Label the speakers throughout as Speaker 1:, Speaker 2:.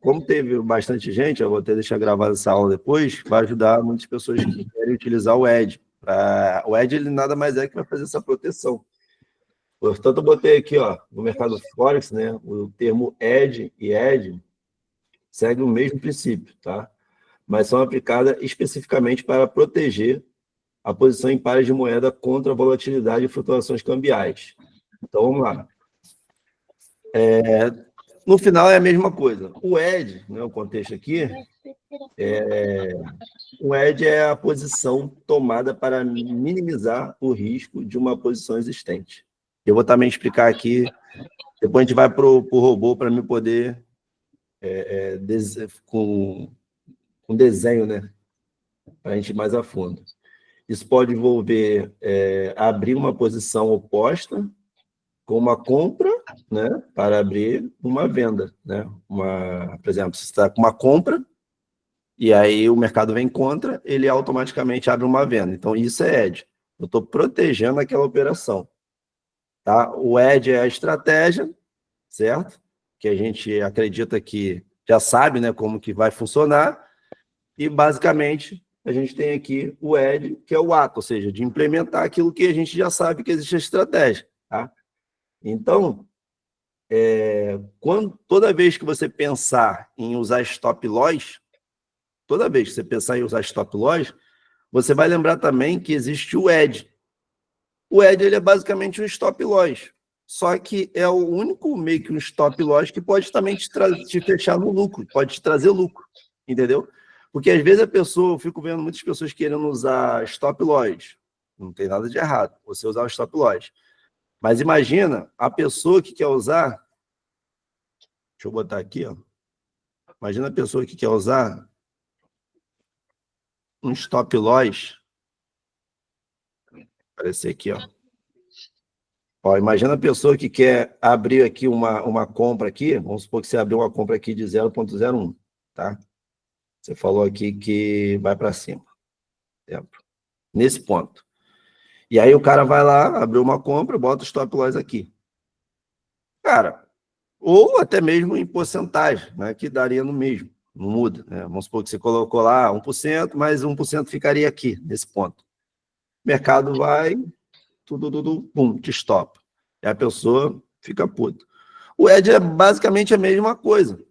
Speaker 1: como teve bastante gente, eu vou até deixar gravada essa aula depois, vai ajudar muitas pessoas que querem utilizar o Edge. O Edge, ele nada mais é que vai fazer essa proteção. Portanto, eu botei aqui, ó, no mercado Forex, né, o termo Edge e Edge segue o mesmo princípio, tá? Mas são aplicadas especificamente para proteger a posição em pares de moeda contra a volatilidade e flutuações cambiais. Então, vamos lá. No final é a mesma coisa. O Edge, né, o contexto aqui, o Edge é a posição tomada para minimizar o risco de uma posição existente. Eu vou também explicar aqui, depois a gente vai para o robô para me poder, com desenho, né, para a gente ir mais a fundo. Isso pode envolver abrir uma posição oposta com uma compra, né, para abrir uma venda, né? Por exemplo, se você está com uma compra e aí o mercado vem contra, ele automaticamente abre uma venda. Então, isso é Edge. Eu estou protegendo aquela operação. Tá? O Edge é a estratégia, certo? Que a gente acredita que já sabe, né, como que vai funcionar. E, basicamente, a gente tem aqui o Edge, que é o ato, ou seja, de implementar aquilo que a gente já sabe que existe a estratégia. Tá? Então, toda vez que você pensar em usar stop loss, toda vez que você pensar em usar stop loss, você vai lembrar também que existe o Edge. O Edge, ele é basicamente um stop loss, só que é o único meio que um stop loss que pode também te fechar no lucro, pode te trazer lucro, entendeu? Porque às vezes eu fico vendo muitas pessoas querendo usar stop loss, não tem nada de errado você usar o stop loss, mas imagina a pessoa que quer usar, deixa eu botar aqui, ó. Imagina a pessoa que quer usar um stop loss, aparecer aqui, ó. Ó, imagina a pessoa que quer abrir aqui uma compra aqui, vamos supor que você abriu uma compra aqui de 0,01, tá? Você falou aqui que vai para cima, exemplo, nesse ponto. E aí o cara vai lá, abriu uma compra, bota o stop loss aqui. Cara, ou até mesmo em porcentagem, né, que daria no mesmo, não muda, né? Vamos supor que você colocou lá 1%, mas 1% ficaria aqui, nesse ponto. O mercado vai, pum, te stop. E a pessoa fica puta. O Edge é basicamente a mesma coisa.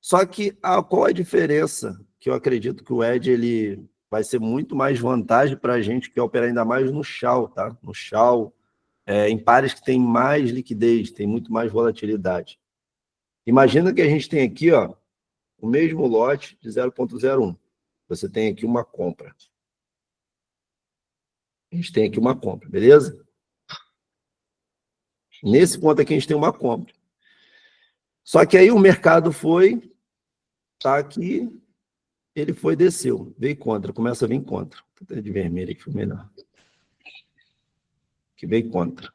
Speaker 1: Só que qual a diferença? Que eu acredito que o Edge ele vai ser muito mais vantagem para a gente que opera ainda mais no Shao, tá? No Shao, em pares que tem mais liquidez, tem muito mais volatilidade. Imagina que a gente tem aqui, ó, o mesmo lote de 0,01. Você tem aqui uma compra. A gente tem aqui uma compra, beleza? Nesse ponto aqui a gente tem uma compra. Só que aí o mercado foi, tá aqui, ele foi, desceu, veio contra, começa a vir contra. Vou até de vermelho aqui, foi melhor. Que veio contra.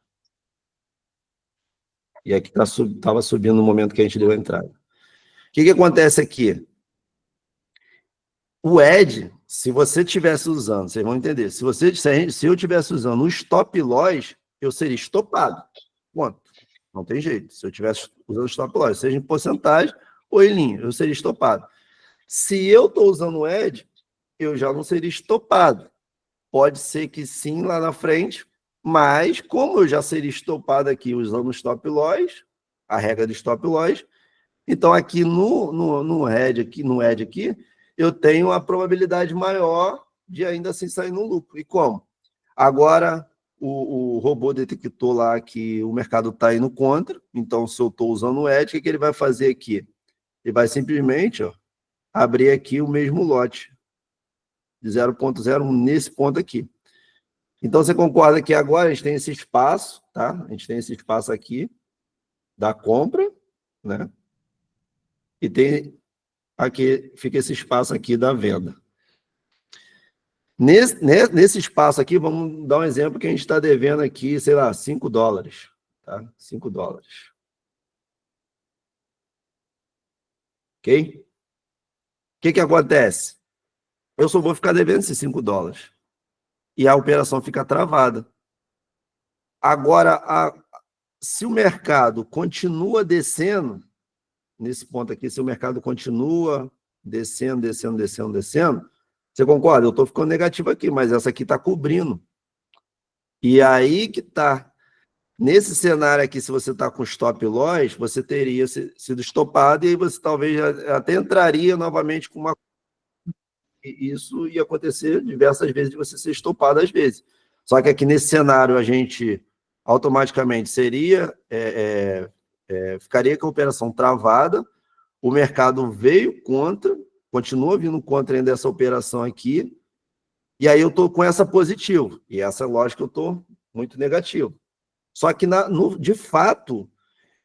Speaker 1: E aqui estava subindo no momento que a gente deu a entrada. O que acontece aqui? O Edge, se você estivesse usando, vocês vão entender, se eu estivesse usando o stop loss, eu seria estopado. Ponto. Não tem jeito. Se eu estivesse usando o stop loss, seja em porcentagem ou em linha, eu seria estopado. Se eu estou usando o Edge, eu já não seria estopado. Pode ser que sim lá na frente, mas como eu já seria estopado aqui usando o stop loss, a regra do stop loss, então aqui no Edge aqui, eu tenho a probabilidade maior de ainda assim sair no lucro. E como? Agora o robô detectou lá que o mercado está indo contra, então se eu estou usando o Edge, o que ele vai fazer aqui? Ele vai simplesmente, ó, abrir aqui o mesmo lote de 0,01 nesse ponto aqui. Então, você concorda que agora a gente tem esse espaço, tá? A gente tem esse espaço aqui da compra, né? E tem aqui, fica esse espaço aqui da venda. Nesse espaço aqui, vamos dar um exemplo que a gente está devendo aqui, sei lá, $5, tá? $5. Ok? O que acontece? Eu só vou ficar devendo esses $5. E a operação fica travada. Agora, se o mercado continua descendo, nesse ponto aqui, se o mercado continua descendo, você concorda? Eu estou ficando negativo aqui, mas essa aqui está cobrindo. E aí que está. Nesse cenário aqui, se você está com stop loss, você teria sido estopado e aí você talvez até entraria novamente com uma... Isso ia acontecer diversas vezes de você ser estopado às vezes. Só que aqui nesse cenário a gente automaticamente ficaria com a operação travada, o mercado veio contra, continua vindo contra ainda essa operação aqui, e aí eu estou com essa positivo, e essa lógica eu estou muito negativo. Só que, de fato,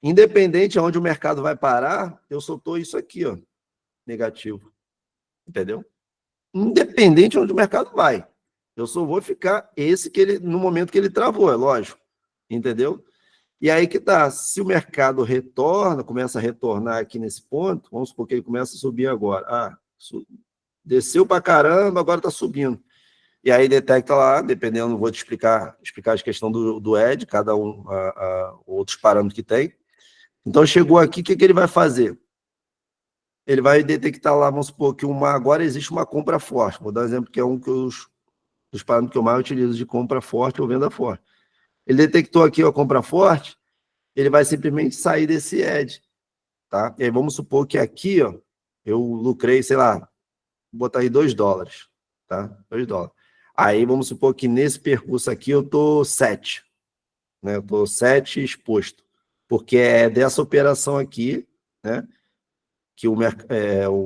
Speaker 1: independente de onde o mercado vai parar, eu só estou isso aqui, ó, negativo. Entendeu? Independente de onde o mercado vai. Eu só vou ficar no momento que ele travou, é lógico. Entendeu? E aí que tá, se o mercado começa a retornar aqui nesse ponto, vamos supor que ele começa a subir agora. Desceu para caramba, agora está subindo. E aí detecta lá, dependendo, vou te explicar a questão do ED, cada um, outros parâmetros que tem. Então, chegou aqui, o que ele vai fazer? Ele vai detectar lá, vamos supor que agora existe uma compra forte. Vou dar um exemplo que é um dos parâmetros que eu mais utilizo de compra forte ou venda forte. Ele detectou aqui a compra forte, ele vai simplesmente sair desse ED. Tá? E aí vamos supor que aqui, ó, eu lucrei, sei lá, vou botar aí $2. Tá? $2. Aí vamos supor que nesse percurso aqui eu estou 7. Né? Eu estou 7 exposto. Porque é dessa operação aqui, né? Que o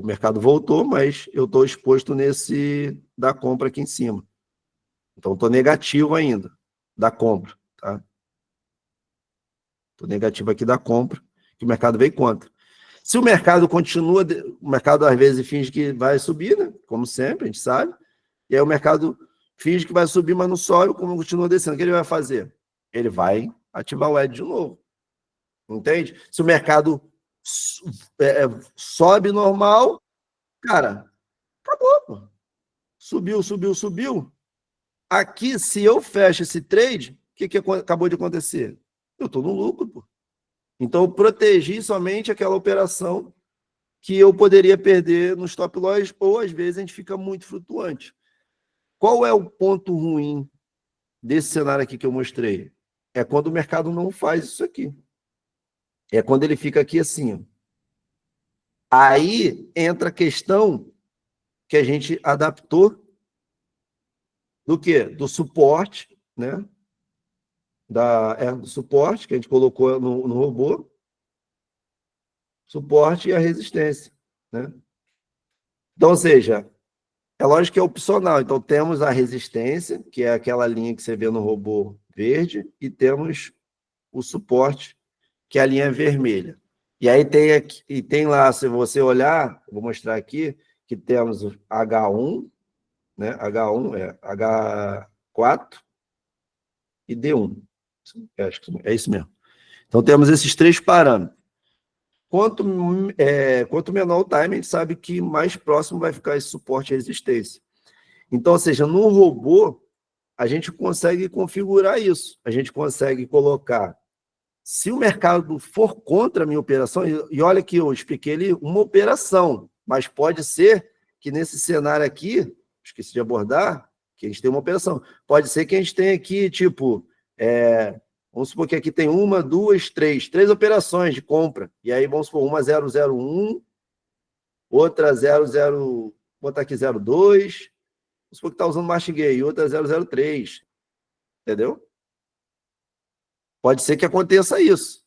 Speaker 1: mercado voltou, mas eu estou exposto nesse da compra aqui em cima. Então, estou negativo ainda da compra. Tá? Estou negativo aqui da compra, que o mercado veio contra. Se o mercado continua, o mercado às vezes finge que vai subir, né? Como sempre, a gente sabe. E aí o mercado finge que vai subir, mas não sobe, como continua descendo. O que ele vai fazer? Ele vai ativar o ED de novo. Entende? Se o mercado sobe normal, cara, acabou, pô. Subiu. Aqui, se eu fecho esse trade, o que acabou de acontecer? Eu estou no lucro, pô. Então, eu protegi somente aquela operação que eu poderia perder no stop loss, ou às vezes a gente fica muito flutuante. Qual é o ponto ruim desse cenário aqui que eu mostrei? É quando o mercado não faz isso aqui. É quando ele fica aqui assim, ó. Aí entra a questão que a gente adaptou do quê? Do suporte, né? Do suporte que a gente colocou no robô, suporte e a resistência, né? Então, ou seja, é lógico que é opcional. Então, temos a resistência, que é aquela linha que você vê no robô verde, e temos o suporte, que é a linha vermelha. E aí tem lá, se você olhar, vou mostrar aqui, que temos o H1, né? H1 H4 e D1. Acho que é isso mesmo. Então, temos esses 3 parâmetros. Quanto menor o time, a gente sabe que mais próximo vai ficar esse suporte e resistência. Então, ou seja, no robô, a gente consegue configurar isso. A gente consegue colocar, se o mercado for contra a minha operação, e olha que eu expliquei ali uma operação, mas pode ser que nesse cenário aqui, esqueci de abordar, que a gente tem uma operação. Pode ser que a gente tenha aqui, tipo, vamos supor que aqui tem 1, 2, 3 operações de compra. E aí vamos supor, uma 001, outra 00, botar aqui 02, vamos supor que está usando Martingale, outra 003. Entendeu? Pode ser que aconteça isso.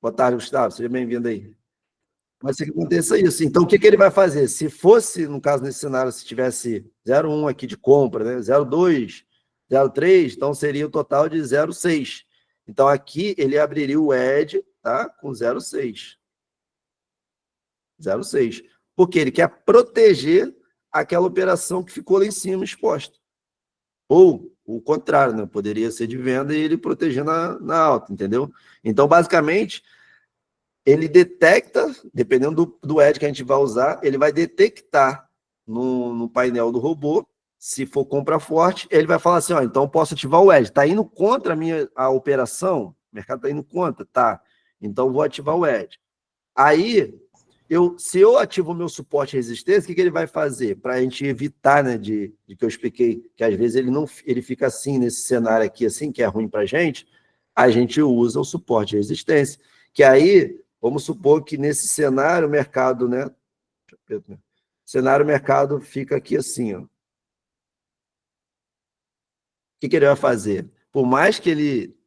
Speaker 1: Boa tarde, Gustavo. Seja bem-vindo aí. Pode ser que aconteça isso. Então, o que ele vai fazer? Se fosse, no caso, nesse cenário, se tivesse 01 aqui de compra, né? 02, 03, então seria o total de 06. Então, aqui ele abriria o ED, tá? Com 06. 06. Porque ele quer proteger aquela operação que ficou lá em cima exposta. Ou o contrário, né? Poderia ser de venda e ele proteger na alta, entendeu? Então, basicamente, ele detecta, dependendo do ED que a gente vai usar, ele vai detectar no painel do robô, se for compra forte, ele vai falar assim, ó, então eu posso ativar o ED. Está indo contra a operação? O mercado está indo contra? Tá. Então, vou ativar o Edge. Aí, se eu ativo o meu suporte e resistência, o que ele vai fazer? Para a gente evitar, né, de que eu expliquei, que às vezes ele fica assim, nesse cenário aqui, assim, que é ruim para a gente usa o suporte e resistência. Que aí, vamos supor que nesse cenário, o mercado, né? Cenário, o mercado fica aqui assim, ó. O que ele vai fazer? Por mais que ele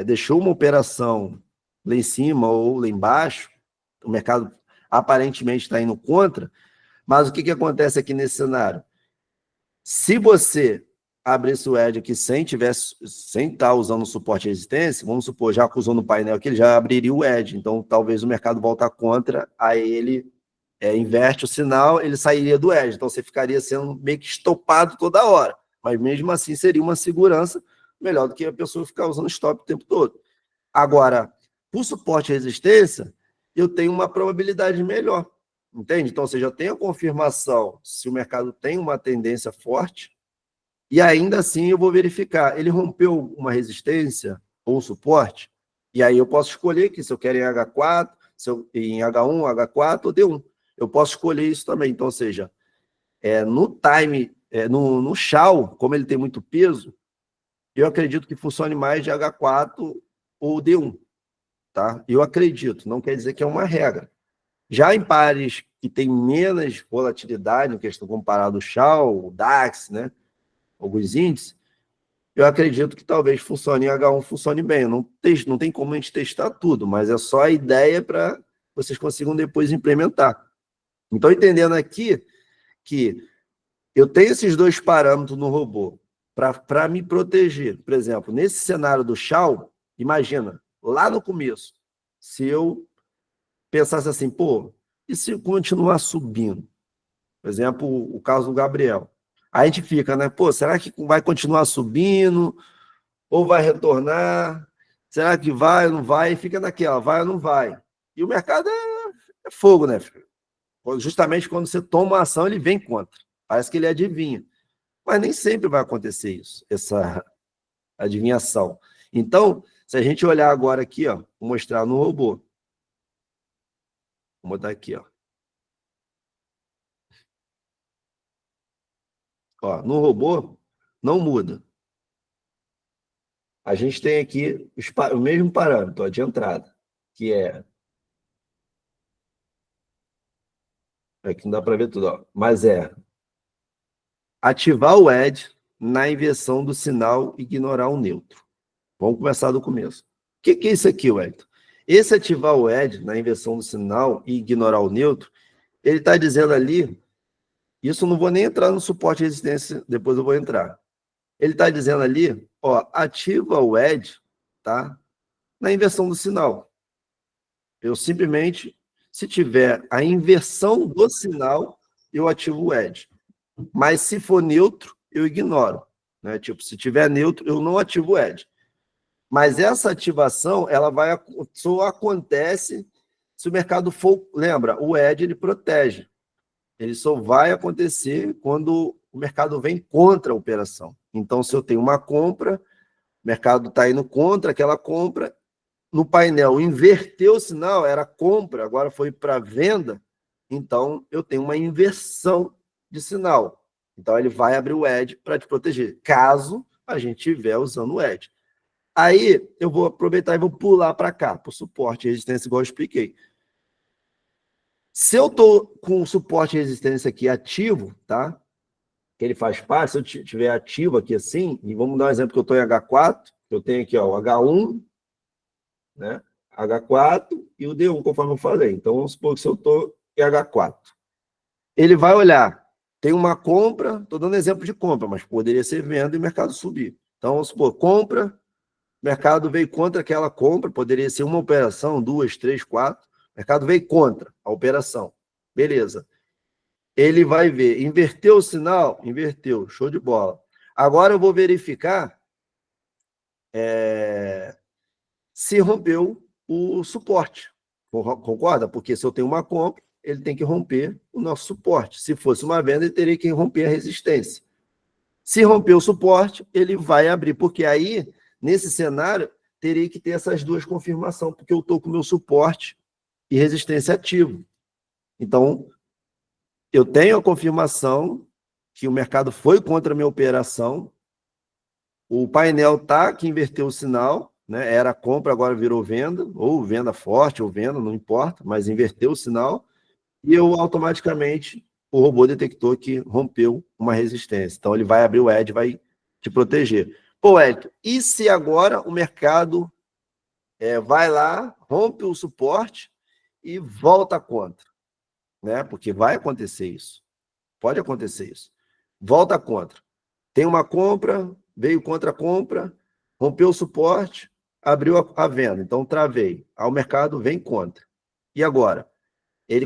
Speaker 1: deixou uma operação lá em cima ou lá embaixo, o mercado aparentemente está indo contra, mas o que acontece aqui nesse cenário? Se você abrisse o Edge aqui sem estar usando o suporte e resistência, vamos supor, já usou no painel aqui, ele já abriria o Edge, então talvez o mercado volte contra, aí ele inverte o sinal, ele sairia do Edge, então você ficaria sendo meio que estopado toda hora, mas mesmo assim seria uma segurança melhor do que a pessoa ficar usando stop o tempo todo. Agora, por suporte e resistência, eu tenho uma probabilidade melhor, entende? Então, você já tem a confirmação se o mercado tem uma tendência forte, e ainda assim eu vou verificar, ele rompeu uma resistência ou um suporte, e aí eu posso escolher que se eu quero em H4, se eu, em H1, H4 ou D1. Eu posso escolher isso também. Então, ou seja, no time, no Shao, como ele tem muito peso, eu acredito que funcione mais de H4 ou D1. Tá? Eu acredito, não quer dizer que é uma regra. Já em pares que tem menos volatilidade, no questão comparado ao Shao, o DAX, né? Alguns índices, eu acredito que talvez funcione em H1, funcione bem. Não tem como a gente testar tudo, mas é só a ideia para vocês consigam depois implementar. Então, entendendo aqui que eu tenho esses dois parâmetros no robô para me proteger. Por exemplo, nesse cenário do Shao, imagina, lá no começo, se eu pensasse assim, pô, e se continuar subindo? Por exemplo, o caso do Gabriel. Aí a gente fica, né? Pô, será que vai continuar subindo? Ou vai retornar? Será que vai ou não vai? E fica naquela, vai ou não vai? E o mercado é fogo, né? Justamente quando você toma uma ação, ele vem contra. Parece que ele adivinha. Mas nem sempre vai acontecer isso, essa adivinhação. Então, se a gente olhar agora aqui, ó, vou mostrar no robô. Vou botar aqui, ó. Ó, no robô, não muda. A gente tem aqui o mesmo parâmetro, ó, de entrada, que é... Aqui não dá para ver tudo, ó, mas é ativar o edge na inversão do sinal e ignorar o neutro. Vamos começar do começo. O que é isso aqui, Wellington? Esse ativar o edge na inversão do sinal e ignorar o neutro, ele está dizendo ali, isso eu não vou nem entrar no suporte de resistência, depois eu vou entrar. Ele está dizendo ali, ó, ativa o edge, tá? Na inversão do sinal. Eu simplesmente, se tiver a inversão do sinal, eu ativo o edge. Mas se for neutro, eu ignoro. Né? Tipo, se tiver neutro, eu não ativo o edge. Mas essa ativação, ela só acontece se o mercado for... Lembra, o edge, ele protege. Ele só vai acontecer quando o mercado vem contra a operação. Então, se eu tenho uma compra, o mercado está indo contra aquela compra, no painel inverteu o sinal, era compra, agora foi para venda, então eu tenho uma inversão de sinal. Então, ele vai abrir o edge para te proteger, caso a gente estiver usando o edge. Aí, eu vou aproveitar e vou pular para cá, para o suporte e resistência, igual eu expliquei. Se eu estou com o suporte e resistência aqui ativo, tá? Que ele faz parte, se eu tiver ativo aqui assim, e vamos dar um exemplo que eu estou em H4, eu tenho aqui ó, o H1, né? H4 e o D1, conforme eu falei. Então, vamos supor que se eu estou em H4. Ele vai olhar, tem uma compra, estou dando exemplo de compra, mas poderia ser venda e o mercado subir. Então, vamos supor, compra, o mercado veio contra aquela compra, poderia ser uma operação, 2, 3, 4. O mercado veio contra a operação. Beleza. Ele vai ver, inverteu o sinal? Inverteu, show de bola. Agora eu vou verificar se rompeu o suporte. Concorda? Porque se eu tenho uma compra, ele tem que romper o nosso suporte. Se fosse uma venda, ele teria que romper a resistência. Se romper o suporte, ele vai abrir, porque aí, nesse cenário, teria que ter essas duas confirmações, porque eu estou com o meu suporte e resistência ativo. Então, eu tenho a confirmação que o mercado foi contra a minha operação, o painel tá que inverteu o sinal, né? Era compra, agora virou venda, ou venda forte, ou venda, não importa, mas inverteu o sinal, e eu automaticamente, o robô detectou que rompeu uma resistência. Então, ele vai abrir o edge, vai te proteger. Pô, Hélio, e se agora o mercado vai lá, rompe o suporte e volta contra, né? Porque vai acontecer isso. Pode acontecer isso. Volta contra. Tem uma compra, veio contra a compra, rompeu o suporte, abriu a venda. Então, travei. Aí o mercado vem contra. E agora?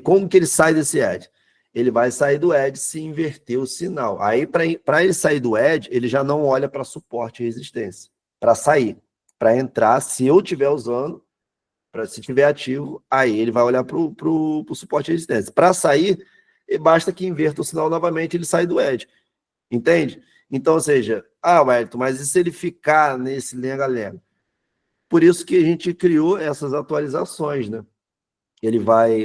Speaker 1: Como que ele sai desse edge? Ele vai sair do edge se inverter o sinal. Aí, para ele sair do edge, ele já não olha para suporte e resistência. Para sair. Para entrar, se eu estiver usando, se estiver ativo, aí ele vai olhar para o suporte e resistência. Para sair, basta que inverta o sinal novamente, ele sai do edge. Entende? Então, ou seja, Wellington, mas e se ele ficar nesse lenga-lenga? Por isso que a gente criou essas atualizações, né?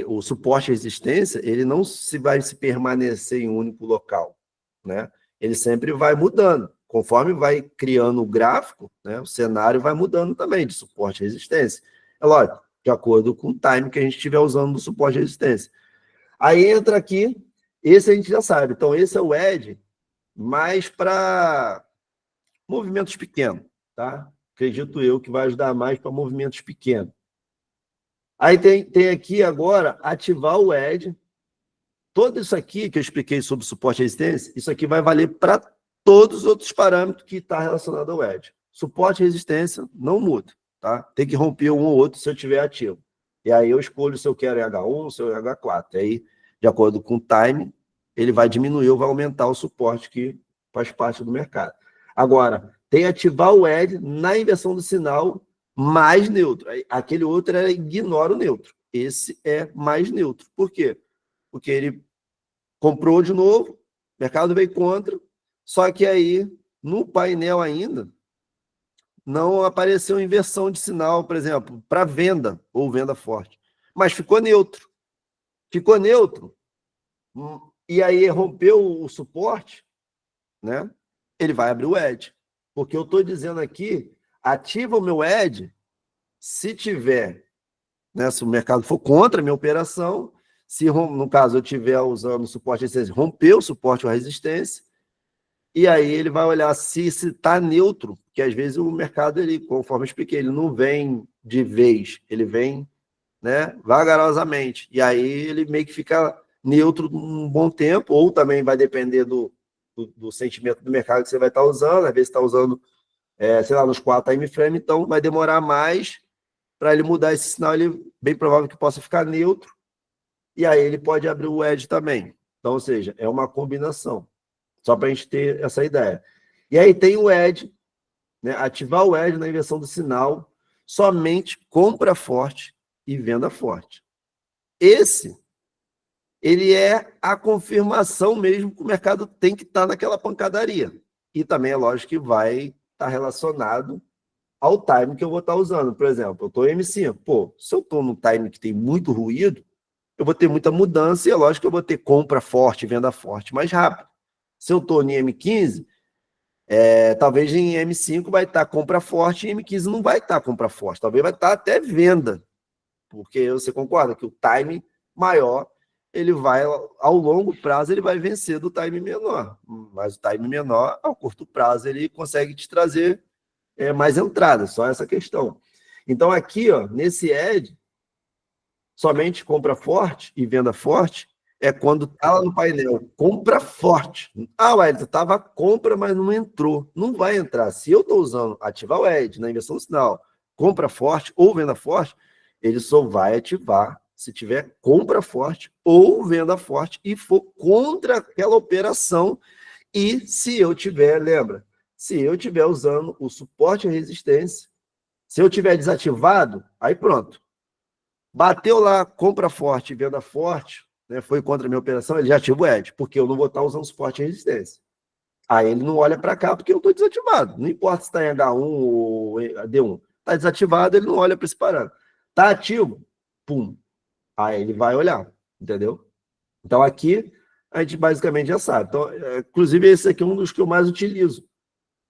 Speaker 1: O suporte e resistência, ele não vai se permanecer em um único local, né? Ele sempre vai mudando. Conforme vai criando o gráfico, né, o cenário vai mudando também de suporte e resistência. É lógico, de acordo com o time que a gente estiver usando do suporte e resistência. Aí entra aqui, esse a gente já sabe. Então, esse é o edge mais para movimentos pequenos, tá? Acredito eu que vai ajudar mais para movimentos pequenos. Aí tem aqui agora, ativar o edge. Todo isso aqui que eu expliquei sobre suporte e resistência, isso aqui vai valer para todos os outros parâmetros que está relacionado ao edge. Suporte e resistência não muda, tá? Tem que romper um ou outro se eu tiver ativo. E aí eu escolho se eu quero H1, se eu quero H4. Aí, de acordo com o time, ele vai diminuir ou vai aumentar o suporte que faz parte do mercado. Agora, tem ativar o edge na inversão do sinal mais neutro. Aquele outro ignora o neutro. Esse é mais neutro. Por quê? Porque ele comprou de novo, o mercado veio contra, só que aí, no painel ainda, não apareceu inversão de sinal, por exemplo, para venda ou venda forte. Mas ficou neutro. Ficou neutro. E aí rompeu o suporte, né? Ele vai abrir o edge. Porque eu estou dizendo aqui, ativa o meu edge se tiver, né, se o mercado for contra a minha operação, se no caso eu estiver usando suporte e resistência, rompeu o suporte ou a resistência, e aí ele vai olhar se está neutro, porque às vezes o mercado, ele, conforme eu expliquei, ele não vem de vez, ele vem, né, vagarosamente, e aí ele meio que fica neutro um bom tempo, ou também vai depender do sentimento do mercado que você vai estar usando, às vezes está usando, sei lá, nos 4 time frame, então vai demorar mais para ele mudar esse sinal, ele bem provável que possa ficar neutro, e aí ele pode abrir o edge também. Então, ou seja, é uma combinação, só para a gente ter essa ideia. E aí tem o edge, né? Ativar o edge na inversão do sinal, somente compra forte e venda forte. Ele é a confirmação mesmo que o mercado tem que estar naquela pancadaria. E também é lógico que vai estar relacionado ao time que eu vou estar usando. Por exemplo, eu estou em M5. Pô, se eu estou num time que tem muito ruído, eu vou ter muita mudança e é lógico que eu vou ter compra forte, venda forte mais rápido. Se eu estou em M15, talvez em M5 vai estar compra forte e em M15 não vai estar compra forte. Talvez vai estar até venda, porque você concorda que o time maior, ele vai, ao longo prazo, ele vai vencer do time menor. Mas o time menor, ao curto prazo, ele consegue te trazer mais entrada, só essa questão. Então, aqui, ó, nesse edge, somente compra forte e venda forte é quando está lá no painel, compra forte. Wellington, estava compra, mas não entrou. Não vai entrar. Se eu estou usando ativar o edge na inversão do sinal, compra forte ou venda forte, ele só vai ativar se tiver compra forte ou venda forte e for contra aquela operação. E se eu tiver, lembra, se eu tiver usando o suporte e resistência, se eu tiver desativado, aí pronto. Bateu lá, compra forte, venda forte, né, foi contra a minha operação, ele já ativa o edge, porque eu não vou estar usando suporte e resistência. Aí ele não olha para cá porque eu estou desativado. Não importa se está em H1 ou D1. Está desativado, ele não olha para esse parâmetro. Está ativo? Pum. Aí ele vai olhar, entendeu? Então, aqui, a gente basicamente já sabe. Então, inclusive, esse aqui é um dos que eu mais utilizo,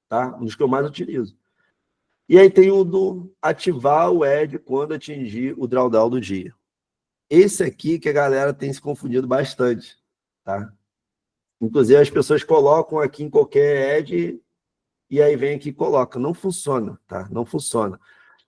Speaker 1: tá? Um dos que eu mais utilizo. E aí tem o do ativar o ED quando atingir o drawdown do dia. Esse aqui que a galera tem se confundido bastante, tá? Inclusive, as pessoas colocam aqui em qualquer ED e aí vem aqui e coloca. Não funciona, tá? Não funciona.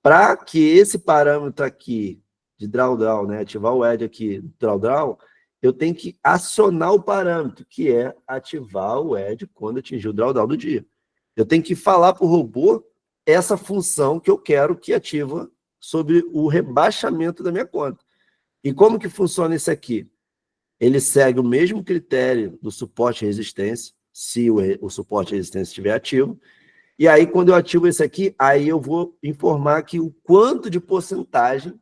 Speaker 1: Para que esse parâmetro aqui de drawdown, né, ativar o ED aqui, drawdown, eu tenho que acionar o parâmetro, que é ativar o ED quando atingir o drawdown do dia. Eu tenho que falar para o robô essa função que eu quero que ativa sobre o rebaixamento da minha conta. E como que funciona isso aqui? Ele segue o mesmo critério do suporte e resistência, se o suporte e resistência estiver ativo. E aí, quando eu ativo esse aqui, aí eu vou informar aqui o quanto de porcentagem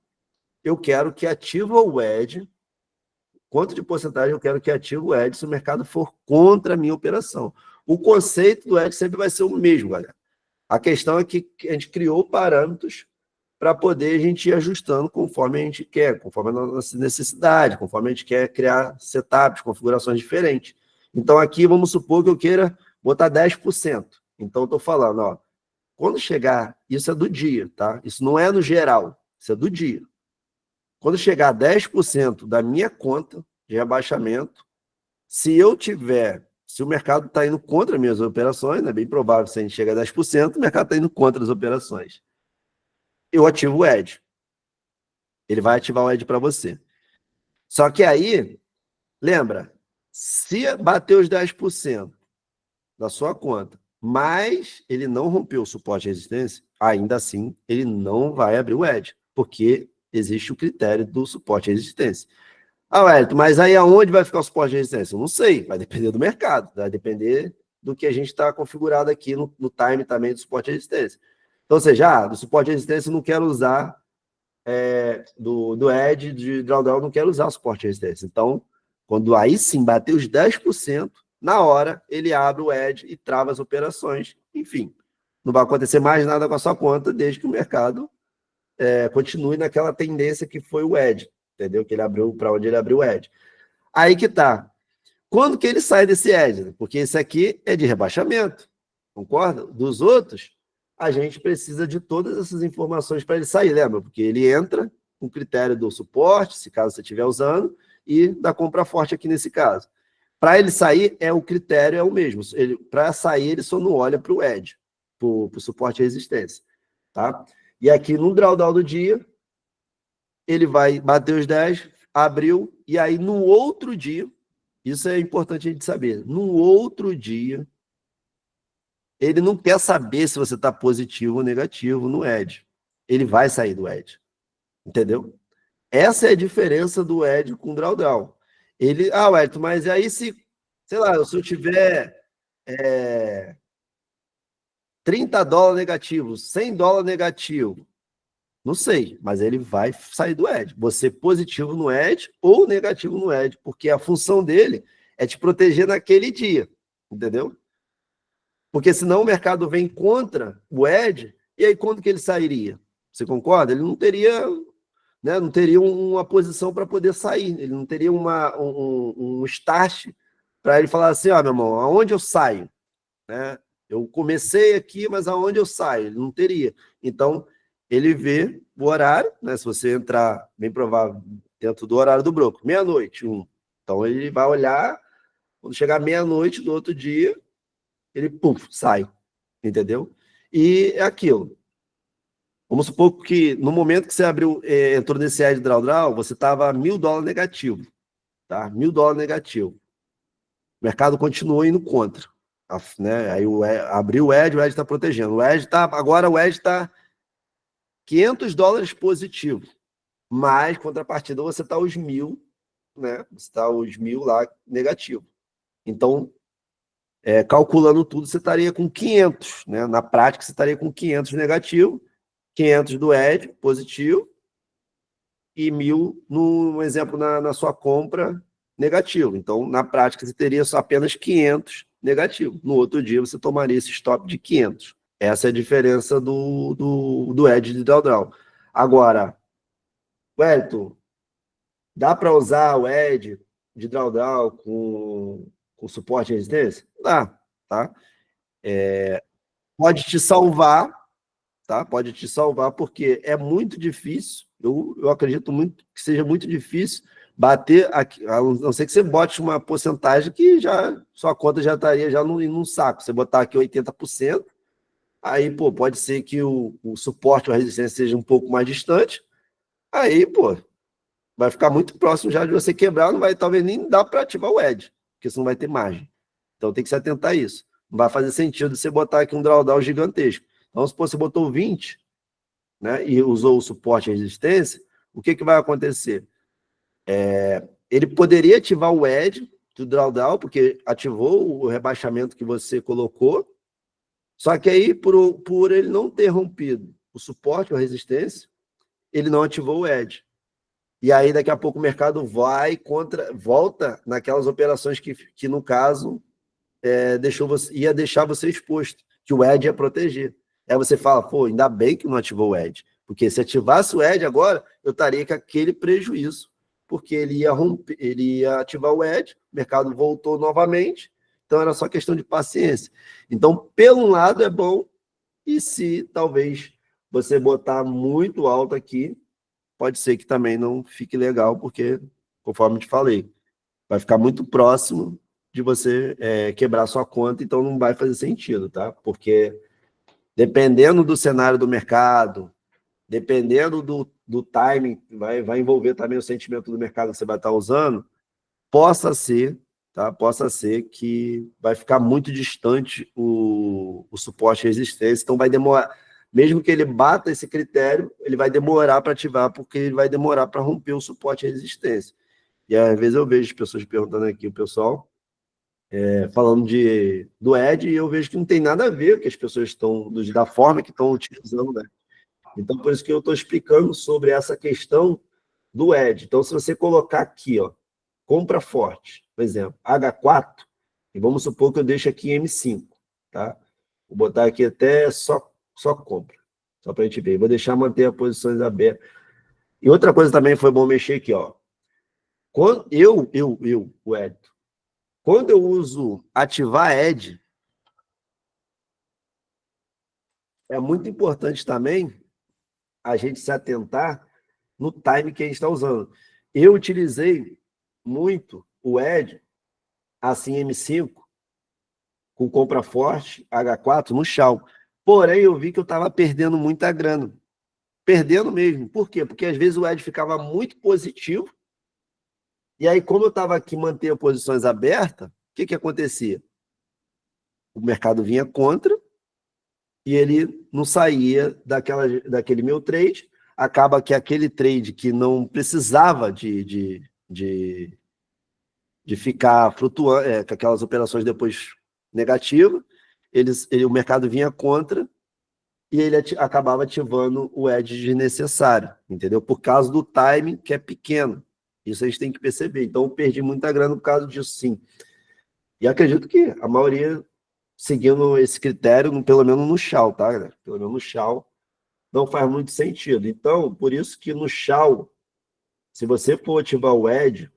Speaker 1: eu quero que ativa o ED, quanto de porcentagem eu quero que ative o ED se o mercado for contra a minha operação. O conceito do ED sempre vai ser o mesmo, galera. A questão é que a gente criou parâmetros para poder a gente ir ajustando conforme a gente quer, conforme a nossa necessidade, conforme a gente quer criar setups, configurações diferentes. Então, aqui, vamos supor que eu queira botar 10%. Então, eu estou falando, ó, quando chegar, isso é do dia, tá? Isso não é no geral, isso é do dia. Quando chegar a 10% da minha conta de rebaixamento, se o mercado está indo contra as minhas operações, é bem provável que se a gente chega a 10%, o mercado está indo contra as operações. Eu ativo o ED. Ele vai ativar o ED para você. Só que aí, lembra, se bater os 10% da sua conta, mas ele não rompeu o suporte e resistência, ainda assim, ele não vai abrir o ED, porque existe o critério do suporte e resistência. Ah, Wellington, mas aí aonde vai ficar o suporte e resistência? Eu não sei, vai depender do mercado, vai depender do que a gente está configurado aqui no time também do suporte e resistência. Então, ou seja, do suporte e resistência eu não quero usar, do ED, de drawdown, eu não quero usar o suporte e resistência. Então, quando aí sim bater os 10%, na hora ele abre o ED e trava as operações. Enfim, não vai acontecer mais nada com a sua conta desde que o mercado continue naquela tendência que foi o ED, entendeu? Que ele abriu para onde ele abriu o ED. Aí que tá. Quando que ele sai desse ED? Porque esse aqui é de rebaixamento, concorda? Dos outros, a gente precisa de todas essas informações para ele sair, lembra? Porque ele entra com o critério do suporte, se caso você estiver usando, e da compra forte aqui nesse caso. Para ele sair, o critério é o mesmo. Para sair, ele só não olha para o ED, para o suporte e resistência. Tá? E aqui no drawdown do dia, ele vai bater os 10, abriu, e aí no outro dia, isso é importante a gente saber, no outro dia, ele não quer saber se você está positivo ou negativo no ED. Ele vai sair do ED. Entendeu? Essa é a diferença do ED com o drawdown. Wellington, mas aí se eu tiver $30 negativo, $100 negativo, não sei, mas ele vai sair do ED. Você positivo no ED ou negativo no ED, porque a função dele é te proteger naquele dia, entendeu? Porque senão o mercado vem contra o ED, e aí quando que ele sairia? Você concorda? Ele não teria, né, não teria uma posição para poder sair, ele não teria um start para ele falar assim, meu irmão, aonde eu saio? Né? Eu comecei aqui, mas aonde eu saio? Ele não teria. Então, ele vê o horário, né? Se você entrar, bem provável, dentro do horário do broker, meia-noite, 1. Então, ele vai olhar, quando chegar meia-noite do outro dia, ele, sai. Entendeu? E é aquilo. Vamos supor que no momento que você entrou nesse ED drawdown, você estava $1.000 negativo. Tá? $1.000 negativo. O mercado continuou indo contra. Né? Aí abriu o ED está protegendo. Agora o ED está $500 positivo. Mas, contrapartida, você está os 1.000, né? Você está os 1.000 lá negativo. Então, calculando tudo, você estaria com 500, né? Na prática, você estaria com 500 negativo, 500 do ED positivo e 1.000, no exemplo, na sua compra negativo. Então, na prática, você teria só apenas 500 negativo. No outro dia, você tomaria esse stop de 500. Essa é a diferença do edge de drawdown. Agora, Wellington, dá para usar o edge de drawdown com suporte e resistência? Dá, tá? Pode te salvar, tá? Pode te salvar, porque é muito difícil, eu acredito muito que seja muito difícil bater aqui, a não ser que você bote uma porcentagem que já sua conta já estaria já num saco. Você botar aqui 80%, aí, pô, pode ser que o suporte ou a resistência seja um pouco mais distante, aí, pô, vai ficar muito próximo já de você quebrar, não vai talvez nem dar para ativar o edge, porque você não vai ter margem. Então tem que se atentar a isso. Não vai fazer sentido você botar aqui um drawdown gigantesco. Então, se você botou 20, né, e usou o suporte e resistência, o que, que vai acontecer? Ele poderia ativar o edge do drawdown, porque ativou o rebaixamento que você colocou, só que aí, por ele não ter rompido o suporte ou a resistência, ele não ativou o edge. E aí, daqui a pouco, o mercado volta naquelas operações que no caso, ia deixar você exposto, que o edge ia proteger. Aí você fala, pô, ainda bem que não ativou o edge, porque se ativasse o edge agora, eu estaria com aquele prejuízo, porque ele ia romper, ele ia ativar o edge, o mercado voltou novamente, então era só questão de paciência. Então, pelo lado é bom, e se talvez você botar muito alto aqui, pode ser que também não fique legal, porque, conforme te falei, vai ficar muito próximo de você quebrar sua conta, então não vai fazer sentido, tá? Porque dependendo do cenário do mercado, dependendo do timing, vai envolver também o sentimento do mercado que você vai estar usando, possa ser, tá? Possa ser que vai ficar muito distante o suporte e resistência, então vai demorar, mesmo que ele bata esse critério, ele vai demorar para ativar, porque ele vai demorar para romper o suporte e resistência. E às vezes eu vejo pessoas perguntando aqui, o pessoal falando do Edge, e eu vejo que não tem nada a ver que as pessoas estão, da forma que estão utilizando, né? Então, por isso que eu estou explicando sobre essa questão do Edge. Então, se você colocar aqui, ó, compra forte, por exemplo, H4, e vamos supor que eu deixo aqui M5, tá? Vou botar aqui até só compra, só para a gente ver. Vou deixar manter as posições abertas. E outra coisa também foi bom mexer aqui, ó. Quando o Ed, quando eu uso ativar Edge, é muito importante também a gente se atentar no time que a gente está usando. Eu utilizei muito o Edge, assim, M5, com compra forte, H4, no chão. Porém, eu vi que eu estava perdendo muita grana. Perdendo mesmo. Por quê? Porque às vezes o Edge ficava muito positivo, e aí, como eu estava aqui mantendo posições abertas, o que acontecia? O mercado vinha contra, e ele não saía daquele meu trade, acaba que aquele trade que não precisava de ficar flutuando, com aquelas operações depois negativas, o mercado vinha contra e ele acabava ativando o edge desnecessário, entendeu? Por causa do timing, que é pequeno. Isso a gente tem que perceber. Então, eu perdi muita grana por causa disso, sim. E acredito que a maioria seguindo esse critério, pelo menos no Shao, tá, galera? Pelo menos no Shao, não faz muito sentido. Então, por isso que no Shao, se você for ativar o Edge,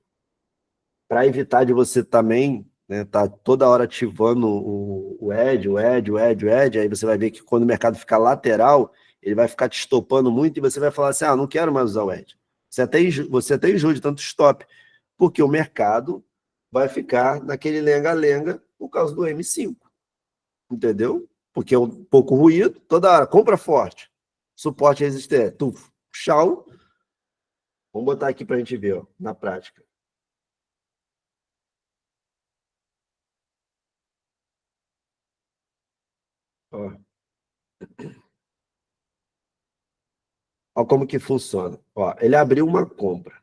Speaker 1: para evitar de você também, né, tá toda hora ativando o Edge, aí você vai ver que quando o mercado ficar lateral, ele vai ficar te estopando muito e você vai falar assim, não quero mais usar o Edge. Você até enjoa de tanto stop, porque o mercado vai ficar naquele lenga-lenga por causa do M5. Entendeu? Porque é um pouco ruído, toda hora, compra forte, suporte resistente, tufo, chau. Vamos botar aqui para a gente ver, ó, na prática. Ó. Ó como que funciona. Ó, ele abriu uma compra,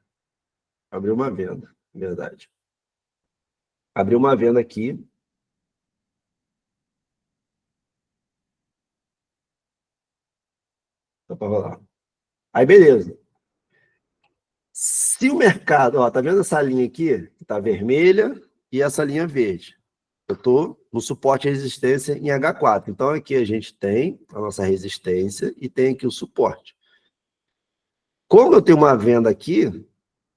Speaker 1: abriu uma venda, verdade. Abriu uma venda aqui. Só para rolar. Aí, beleza. Se o mercado, ó, tá vendo essa linha aqui? Que tá vermelha e essa linha verde. Eu estou no suporte à resistência em H4. Então, aqui a gente tem a nossa resistência e tem aqui o suporte. Como eu tenho uma venda aqui,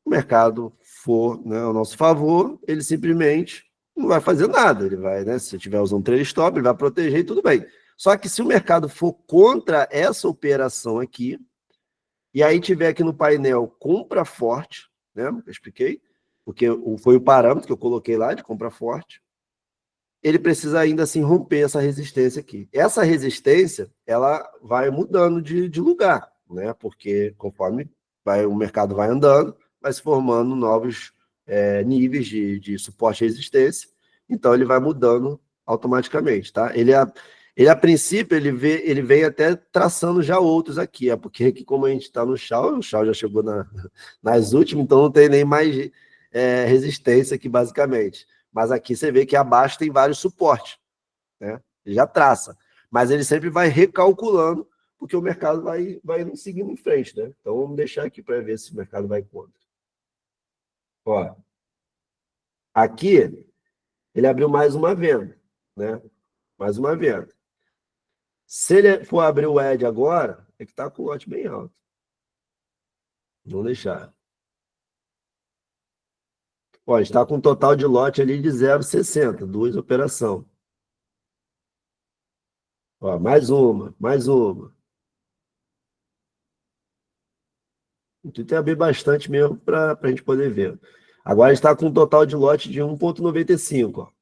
Speaker 1: o mercado for, né, ao nosso favor, ele simplesmente não vai fazer nada. Ele vai, né, se eu estiver usando trailing stop, ele vai proteger e tudo bem. Só que se o mercado for contra essa operação aqui, e aí tiver aqui no painel compra forte, né, eu expliquei, porque foi o parâmetro que eu coloquei lá de compra forte, ele precisa ainda assim romper essa resistência aqui. Essa resistência, ela vai mudando de lugar, né? Porque conforme o mercado vai andando, vai se formando novos níveis de suporte e resistência, então ele vai mudando automaticamente, tá? Ele a princípio, ele vem até traçando já outros aqui, porque aqui como a gente está no Shaw, o Shaw já chegou nas últimas, então não tem nem mais resistência aqui, basicamente. Mas aqui você vê que abaixo tem vários suportes, né? Ele já traça. Mas ele sempre vai recalculando, porque o mercado vai seguindo em frente, né? Então vamos deixar aqui para ver se o mercado vai contra. Ó, aqui ele abriu mais uma venda, né? Mais uma venda. Se ele for abrir o edge agora, é que está com o lote bem alto. Vamos deixar. Ó, está com um total de lote ali de 0,60, duas operações. Ó, mais uma, mais uma. Tem abrir bastante mesmo para a gente poder ver. Agora está com um total de lote de 1,95.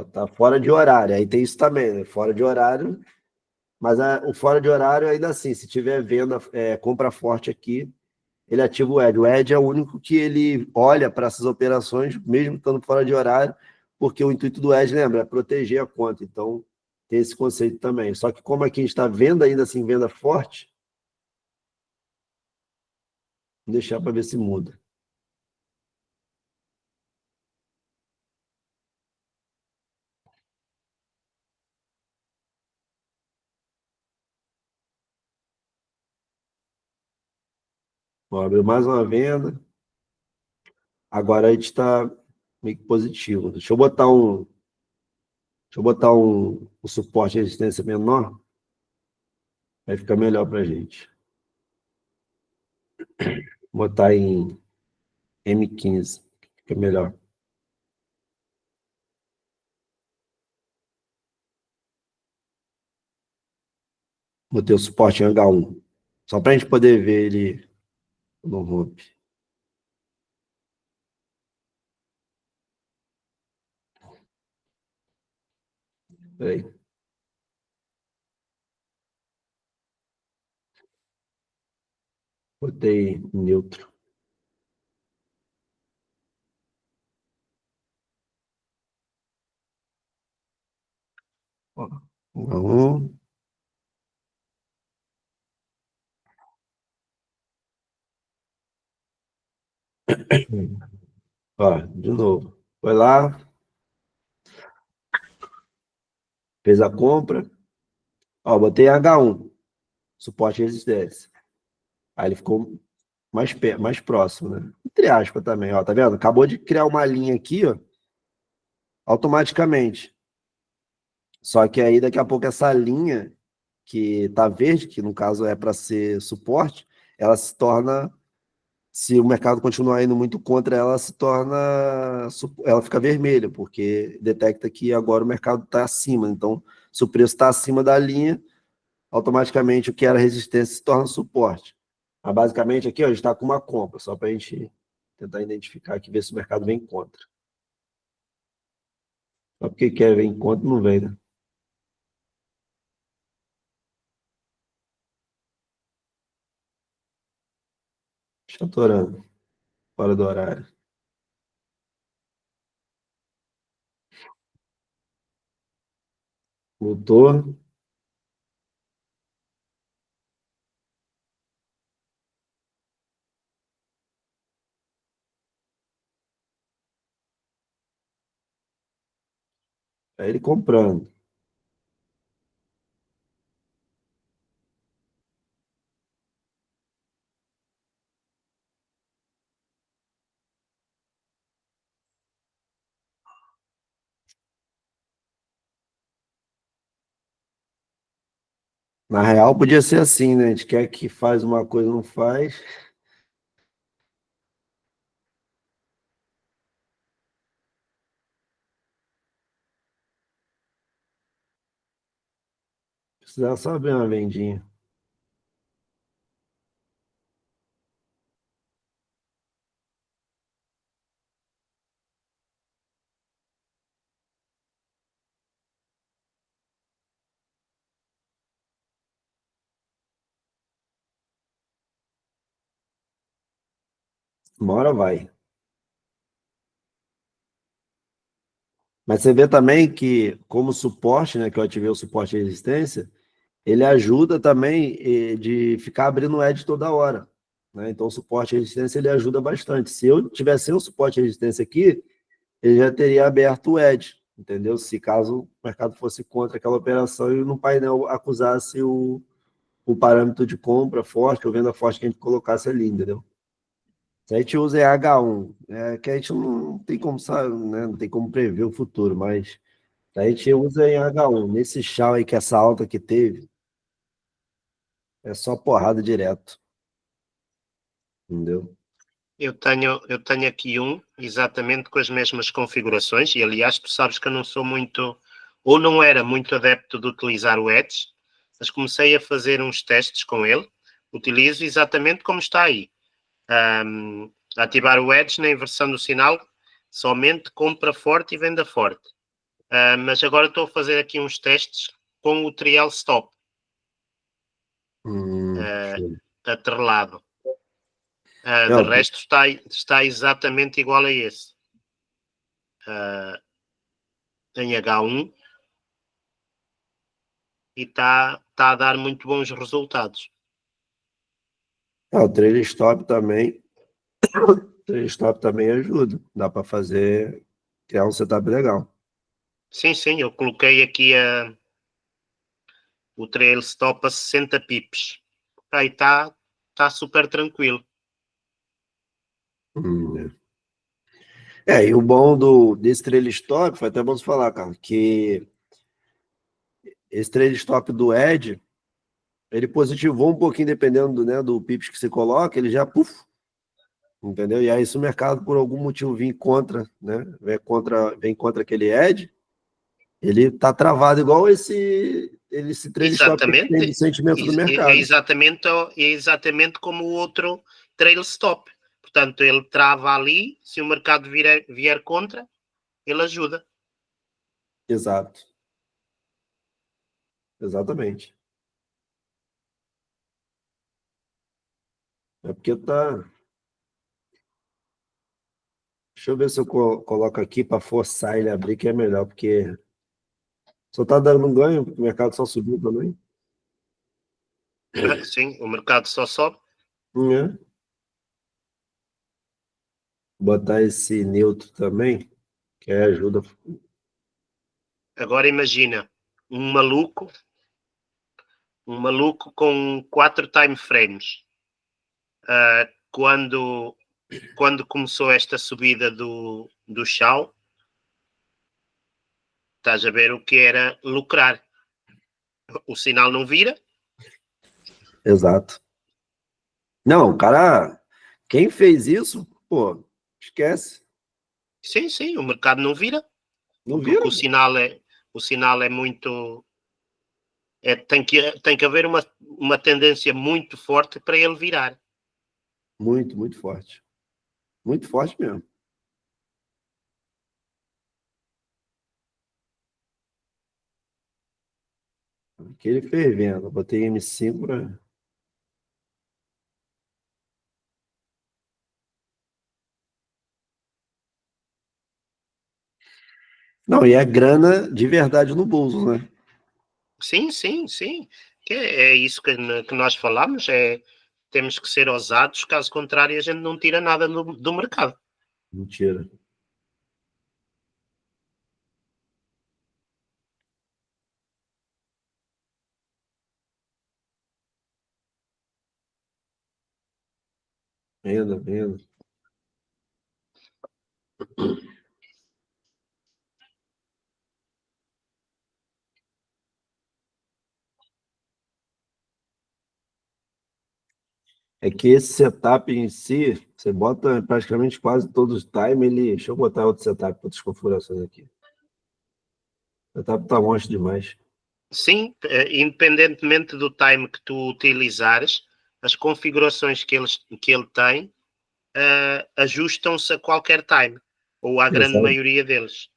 Speaker 1: Está fora de horário. Aí tem isso também, né? Fora de horário. Mas o fora de horário, ainda assim, se tiver venda, compra forte aqui, ele ativa o Edge. O Edge é o único que ele olha para essas operações, mesmo estando fora de horário, porque o intuito do Edge, lembra, é proteger a conta. Então, tem esse conceito também. Só que como aqui a gente está vendo ainda assim, venda forte, vou deixar para ver se muda. Ó, abriu mais uma venda. Agora a gente está meio que positivo. Deixa eu botar um suporte de resistência menor, vai ficar melhor para a gente. Vou botar em M15, fica melhor. Botei o suporte em H1, só para a gente poder ver ele no rompe. Peraí. Botei neutro. Ó, H1. Ó, de novo. Foi lá, fez a compra. Ó, botei H1, suporte e resistência. Aí ele ficou mais próximo, né? Entre aspas também, ó, tá vendo? Acabou de criar uma linha aqui, ó, automaticamente. Só que aí daqui a pouco essa linha que tá verde, que no caso é para ser suporte, ela se torna, se o mercado continuar indo muito contra, ela se torna, ela fica vermelha, porque detecta que agora o mercado está acima. Então, se o preço está acima da linha, automaticamente o que era resistência se torna suporte. Mas basicamente aqui ó, a gente está com uma compra, só para a gente tentar identificar aqui, ver se o mercado vem contra. Só porque quer vir contra, não vem, né? Chatorando, fora do horário. Voltou, aí ele comprando. Na real, podia ser assim, né? A gente quer que faz uma coisa, não faz. Precisava só abrir uma vendinha. Uma hora vai. Mas você vê também que, como suporte, né? Que eu ativei o suporte de resistência, ele ajuda também de ficar abrindo o edge toda hora. Né? Então, o suporte de resistência ele ajuda bastante. Se eu tivesse sem o suporte de resistência aqui, ele já teria aberto o edge, entendeu? Se caso o mercado fosse contra aquela operação e no painel acusasse o parâmetro de compra forte ou venda forte que a gente colocasse ali, entendeu? Se a gente usa H1, que a gente não tem como saber, né? Não tem como prever o futuro, mas a gente usa em H1. Nesse chão aí que essa alta que teve, é só porrada direto, entendeu?
Speaker 2: Eu tenho aqui um exatamente com as mesmas configurações, e aliás, tu sabes que eu não sou muito, ou não era muito adepto de utilizar o Edge, mas comecei a fazer uns testes com ele. Utilizo exatamente como está aí. Ativar o Edge na inversão do sinal, somente compra forte e venda forte. Mas agora estou a fazer aqui uns testes com o Trial Stop
Speaker 1: Show.
Speaker 2: atrelado. De
Speaker 1: Não,
Speaker 2: resto, está exatamente igual a esse. Em H1 e está a dar muito bons resultados.
Speaker 1: o trailer stop também. O trailer stop também ajuda. Dá para fazer, criar um setup legal.
Speaker 2: Sim, eu coloquei aqui o trail stop a 60 pips. Aí está super tranquilo.
Speaker 1: E o bom desse trailer stop, foi até bom você falar, cara, que esse trailer stop do Ed, ele positivou um pouquinho, dependendo né, do pips que você coloca, ele já, puf, entendeu? E aí, se o mercado, por algum motivo, vir contra, né, vem contra aquele Ed, ele tá travado igual esse trailer stop que tem
Speaker 2: Exatamente.
Speaker 1: do sentimento do
Speaker 2: É
Speaker 1: mercado.
Speaker 2: exatamente como o outro trail stop. Portanto, ele trava ali, se o mercado vier contra, ele ajuda.
Speaker 1: Exato. Exatamente. É porque tá. Deixa eu ver se eu coloco aqui para forçar ele a abrir, que é melhor, porque só tá dando um ganho, o mercado só subiu também.
Speaker 2: Sim, o mercado só sobe.
Speaker 1: É. Botar esse neutro também, que aí ajuda.
Speaker 2: Agora imagina um maluco com 4 time frames. Quando começou esta subida do Shao, estás a ver o que era lucrar. O sinal não vira.
Speaker 1: Exato. Não, o cara, quem fez isso, pô, esquece.
Speaker 2: Sim, o mercado não vira,
Speaker 1: Não
Speaker 2: porque
Speaker 1: vira?
Speaker 2: o sinal é muito. Tem que haver uma tendência muito forte para ele virar.
Speaker 1: Muito, muito forte. Muito forte mesmo. Aquele fervendo. Eu botei M5 pra... Não, e é grana de verdade no bolso, né?
Speaker 2: Sim. Que é isso que nós falamos. Temos que ser ousados, caso contrário, a gente não tira nada do mercado.
Speaker 1: Mentira. Venda, venda. É que esse setup em si, você bota praticamente quase todos os time, ele... Deixa eu botar outro setup, outras configurações aqui. O setup tá monstro demais.
Speaker 2: Sim, independentemente do time que tu utilizares, as configurações que ele tem ajustam-se a qualquer time, ou à grande maioria deles.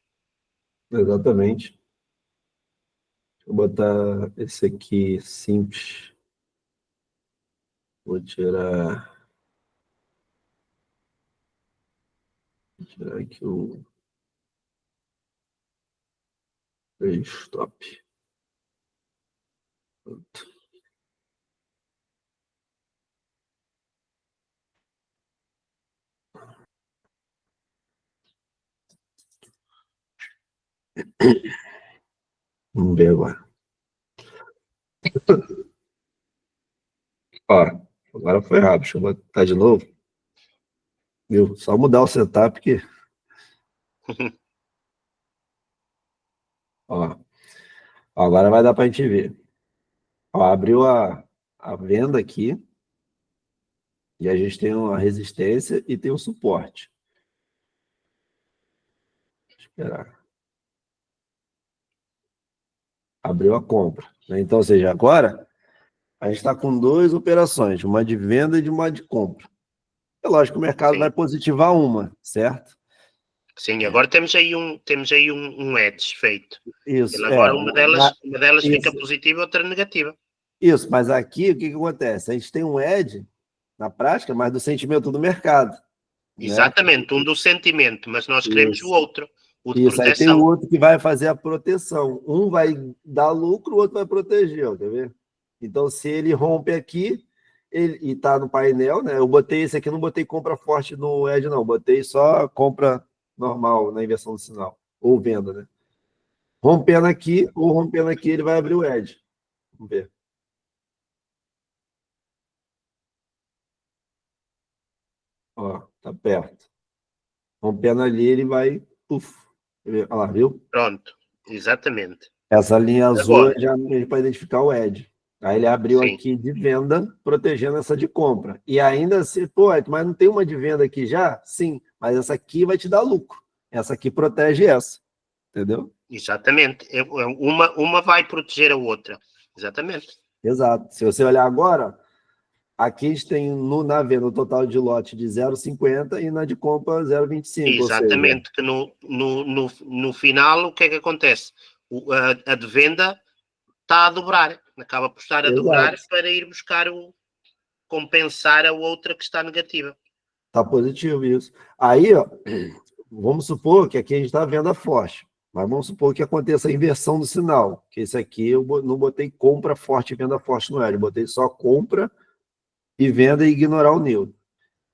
Speaker 1: Exatamente. Deixa eu botar esse aqui simples. Vou tirar aqui o stop. Pronto. Vamos ver agora. Ó, agora foi rápido. Deixa eu botar de novo. Viu? Só mudar o setup que... Ó, agora vai dar para a gente ver. Ó, abriu a venda aqui. E a gente tem uma resistência e tem um suporte. Vou esperar. Abriu a compra. Né? Então, ou seja, agora a gente está com duas operações, uma de venda e de uma de compra. É lógico que o mercado vai positivar uma, certo?
Speaker 2: Sim, agora temos aí um edge feito.
Speaker 1: Isso.
Speaker 2: Agora uma delas fica positiva e outra negativa.
Speaker 1: Isso, mas aqui o que acontece? A gente tem um edge, na prática, mas do sentimento do mercado.
Speaker 2: Exatamente, né? Um do sentimento, mas nós queremos o outro, o de proteção.
Speaker 1: Aí tem o outro que vai fazer a proteção. Um vai dar lucro, o outro vai proteger, ó, quer ver? Então, se ele rompe aqui, e está no painel, né? Eu botei esse aqui, não botei compra forte no Edge, não. Botei só compra normal na inversão do sinal. Ou venda, né? Rompendo aqui, ou rompendo aqui, ele vai abrir o Edge. Vamos ver. Ó, tá perto. Rompendo ali, ele vai... Uf. Olha lá, viu?
Speaker 2: Pronto, exatamente.
Speaker 1: Essa linha azul já para identificar o Edge. Aí ele abriu aqui de venda, protegendo essa de compra. E ainda assim, pô, mas não tem uma de venda aqui já? Sim, mas essa aqui vai te dar lucro. Essa aqui protege essa. Entendeu?
Speaker 2: Exatamente. Uma vai proteger a outra. Exatamente.
Speaker 1: Exato. Se você olhar agora, aqui a gente tem na venda o total de lote de 0,50 e na de compra 0,25.
Speaker 2: Exatamente. Que no final, o que é que acontece? A de venda está a dobrar. Acaba por estar a dobrar para ir buscar compensar a outra que está negativa.
Speaker 1: Está positivo isso. Aí, ó, vamos supor que aqui a gente está vendo a forte, mas vamos supor que aconteça a inversão do sinal, que esse aqui eu não botei compra forte e venda forte no L, eu botei só compra e venda e ignorar o neutro.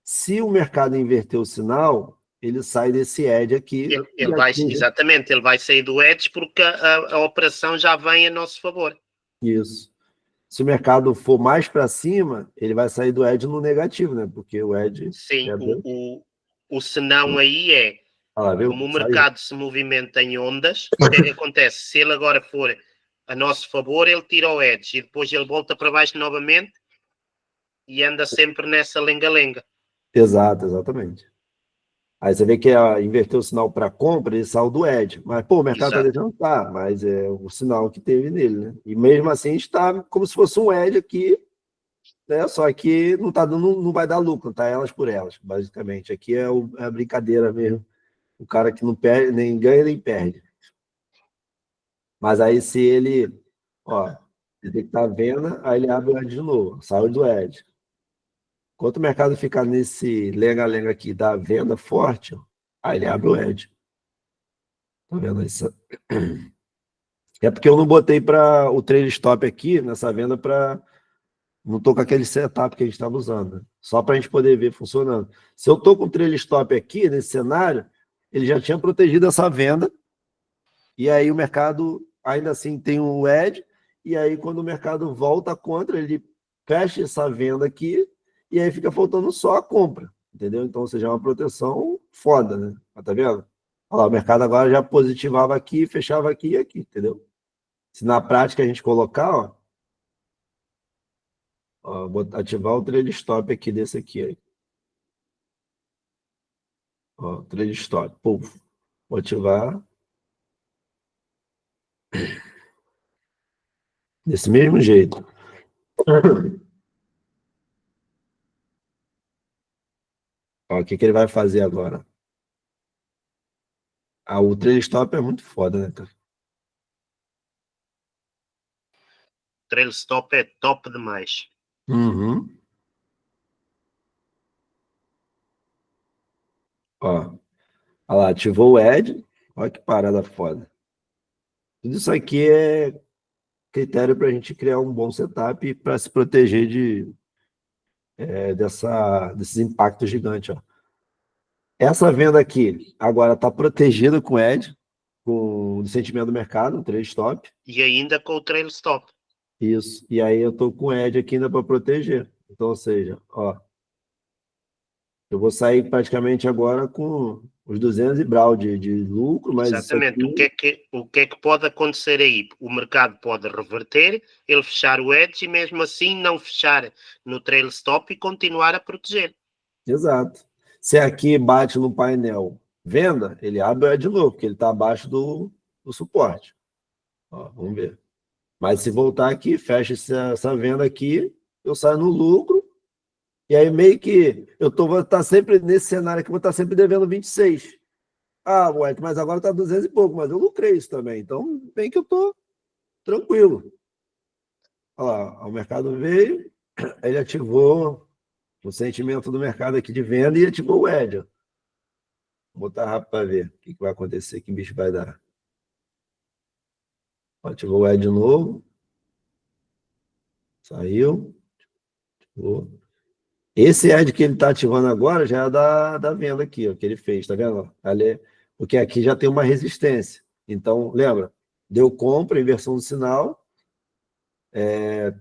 Speaker 1: Se o mercado inverter o sinal, ele sai desse edge aqui.
Speaker 2: Exatamente, ele vai sair do edge porque a operação já vem a nosso favor.
Speaker 1: Isso. Se o mercado for mais para cima, ele vai sair do edge no negativo, né? Porque o edge...
Speaker 2: Sim, o senão aí é, como o mercado se movimenta em ondas, o que é que acontece? Se ele agora for a nosso favor, ele tira o edge e depois ele volta para baixo novamente e anda sempre nessa lenga-lenga.
Speaker 1: Exato, exatamente. Aí você vê que inverteu o sinal para compra, ele saiu do edge. Mas, pô, o mercado está deixando, tá, mas é o sinal que teve nele, né? E mesmo assim, a gente está como se fosse um edge aqui, né? Só que não, tá dando, não vai dar lucro, tá elas por elas, basicamente. Aqui é a brincadeira mesmo. O cara que não perde, nem ganha, nem perde. Mas aí, se ele, ó, ele tem que estar vendo, aí ele abre o edge de novo, saiu do edge. Enquanto o mercado ficar nesse lenga-lenga aqui da venda forte, aí ele abre o edge. Tá vendo isso? É porque eu não botei para o trailing stop aqui nessa venda para... Não estou com aquele setup que a gente estava usando. Né? Só para a gente poder ver funcionando. Se eu estou com o trailing stop aqui, nesse cenário, ele já tinha protegido essa venda. E aí o mercado ainda assim tem um edge. E aí quando o mercado volta contra, ele fecha essa venda aqui. E aí fica faltando só a compra. Entendeu? Então, ou seja, é uma proteção foda, né? Tá vendo? Olha lá, o mercado agora já positivava aqui, fechava aqui e aqui, entendeu? Se na prática a gente colocar, Ó, vou ativar o trailing stop aqui desse aqui. Ó, trailing stop. Puf. Vou ativar. Desse mesmo jeito. Ó, o que ele vai fazer agora? Ah, o trailing stop é muito foda, né, cara?
Speaker 2: Trail stop é top demais.
Speaker 1: Uhum. Ó, olha lá, ativou o Edge. Olha que parada foda. Tudo isso aqui é critério para a gente criar um bom setup para se proteger desses impactos gigantes. Ó. Essa venda aqui agora está protegida com Edge, com o sentimento do mercado, um trade stop.
Speaker 2: E ainda com o trail stop.
Speaker 1: Isso. E aí eu estou com Edge aqui ainda para proteger. Então, ou seja, ó, eu vou sair praticamente agora com os 200 e brau de lucro, mas
Speaker 2: Exatamente.
Speaker 1: isso aqui...
Speaker 2: O que é que pode acontecer aí? O mercado pode reverter, ele fechar o edge e mesmo assim não fechar no trail stop e continuar a proteger.
Speaker 1: Exato. Se aqui bate no painel venda, ele abre o edge novo, porque ele está abaixo do suporte. Ó, vamos ver. Mas se voltar aqui, fecha essa venda aqui, eu saio no lucro, e aí meio que vou estar sempre nesse cenário aqui, vou estar sempre devendo 26. Ah, ué, mas agora está 200 e pouco, mas eu lucrei isso também. Então, bem que eu estou tranquilo. Olha lá, o mercado veio, ele ativou o sentimento do mercado aqui de venda e ativou o edge. Vou botar rápido para ver o que vai acontecer, que bicho vai dar. Ativou o edge de novo. Saiu. Ativou. Esse edge que ele está ativando agora já é da venda aqui, ó, que ele fez, tá vendo? Ali, porque aqui já tem uma resistência. Então, lembra? Deu compra, inversão do sinal.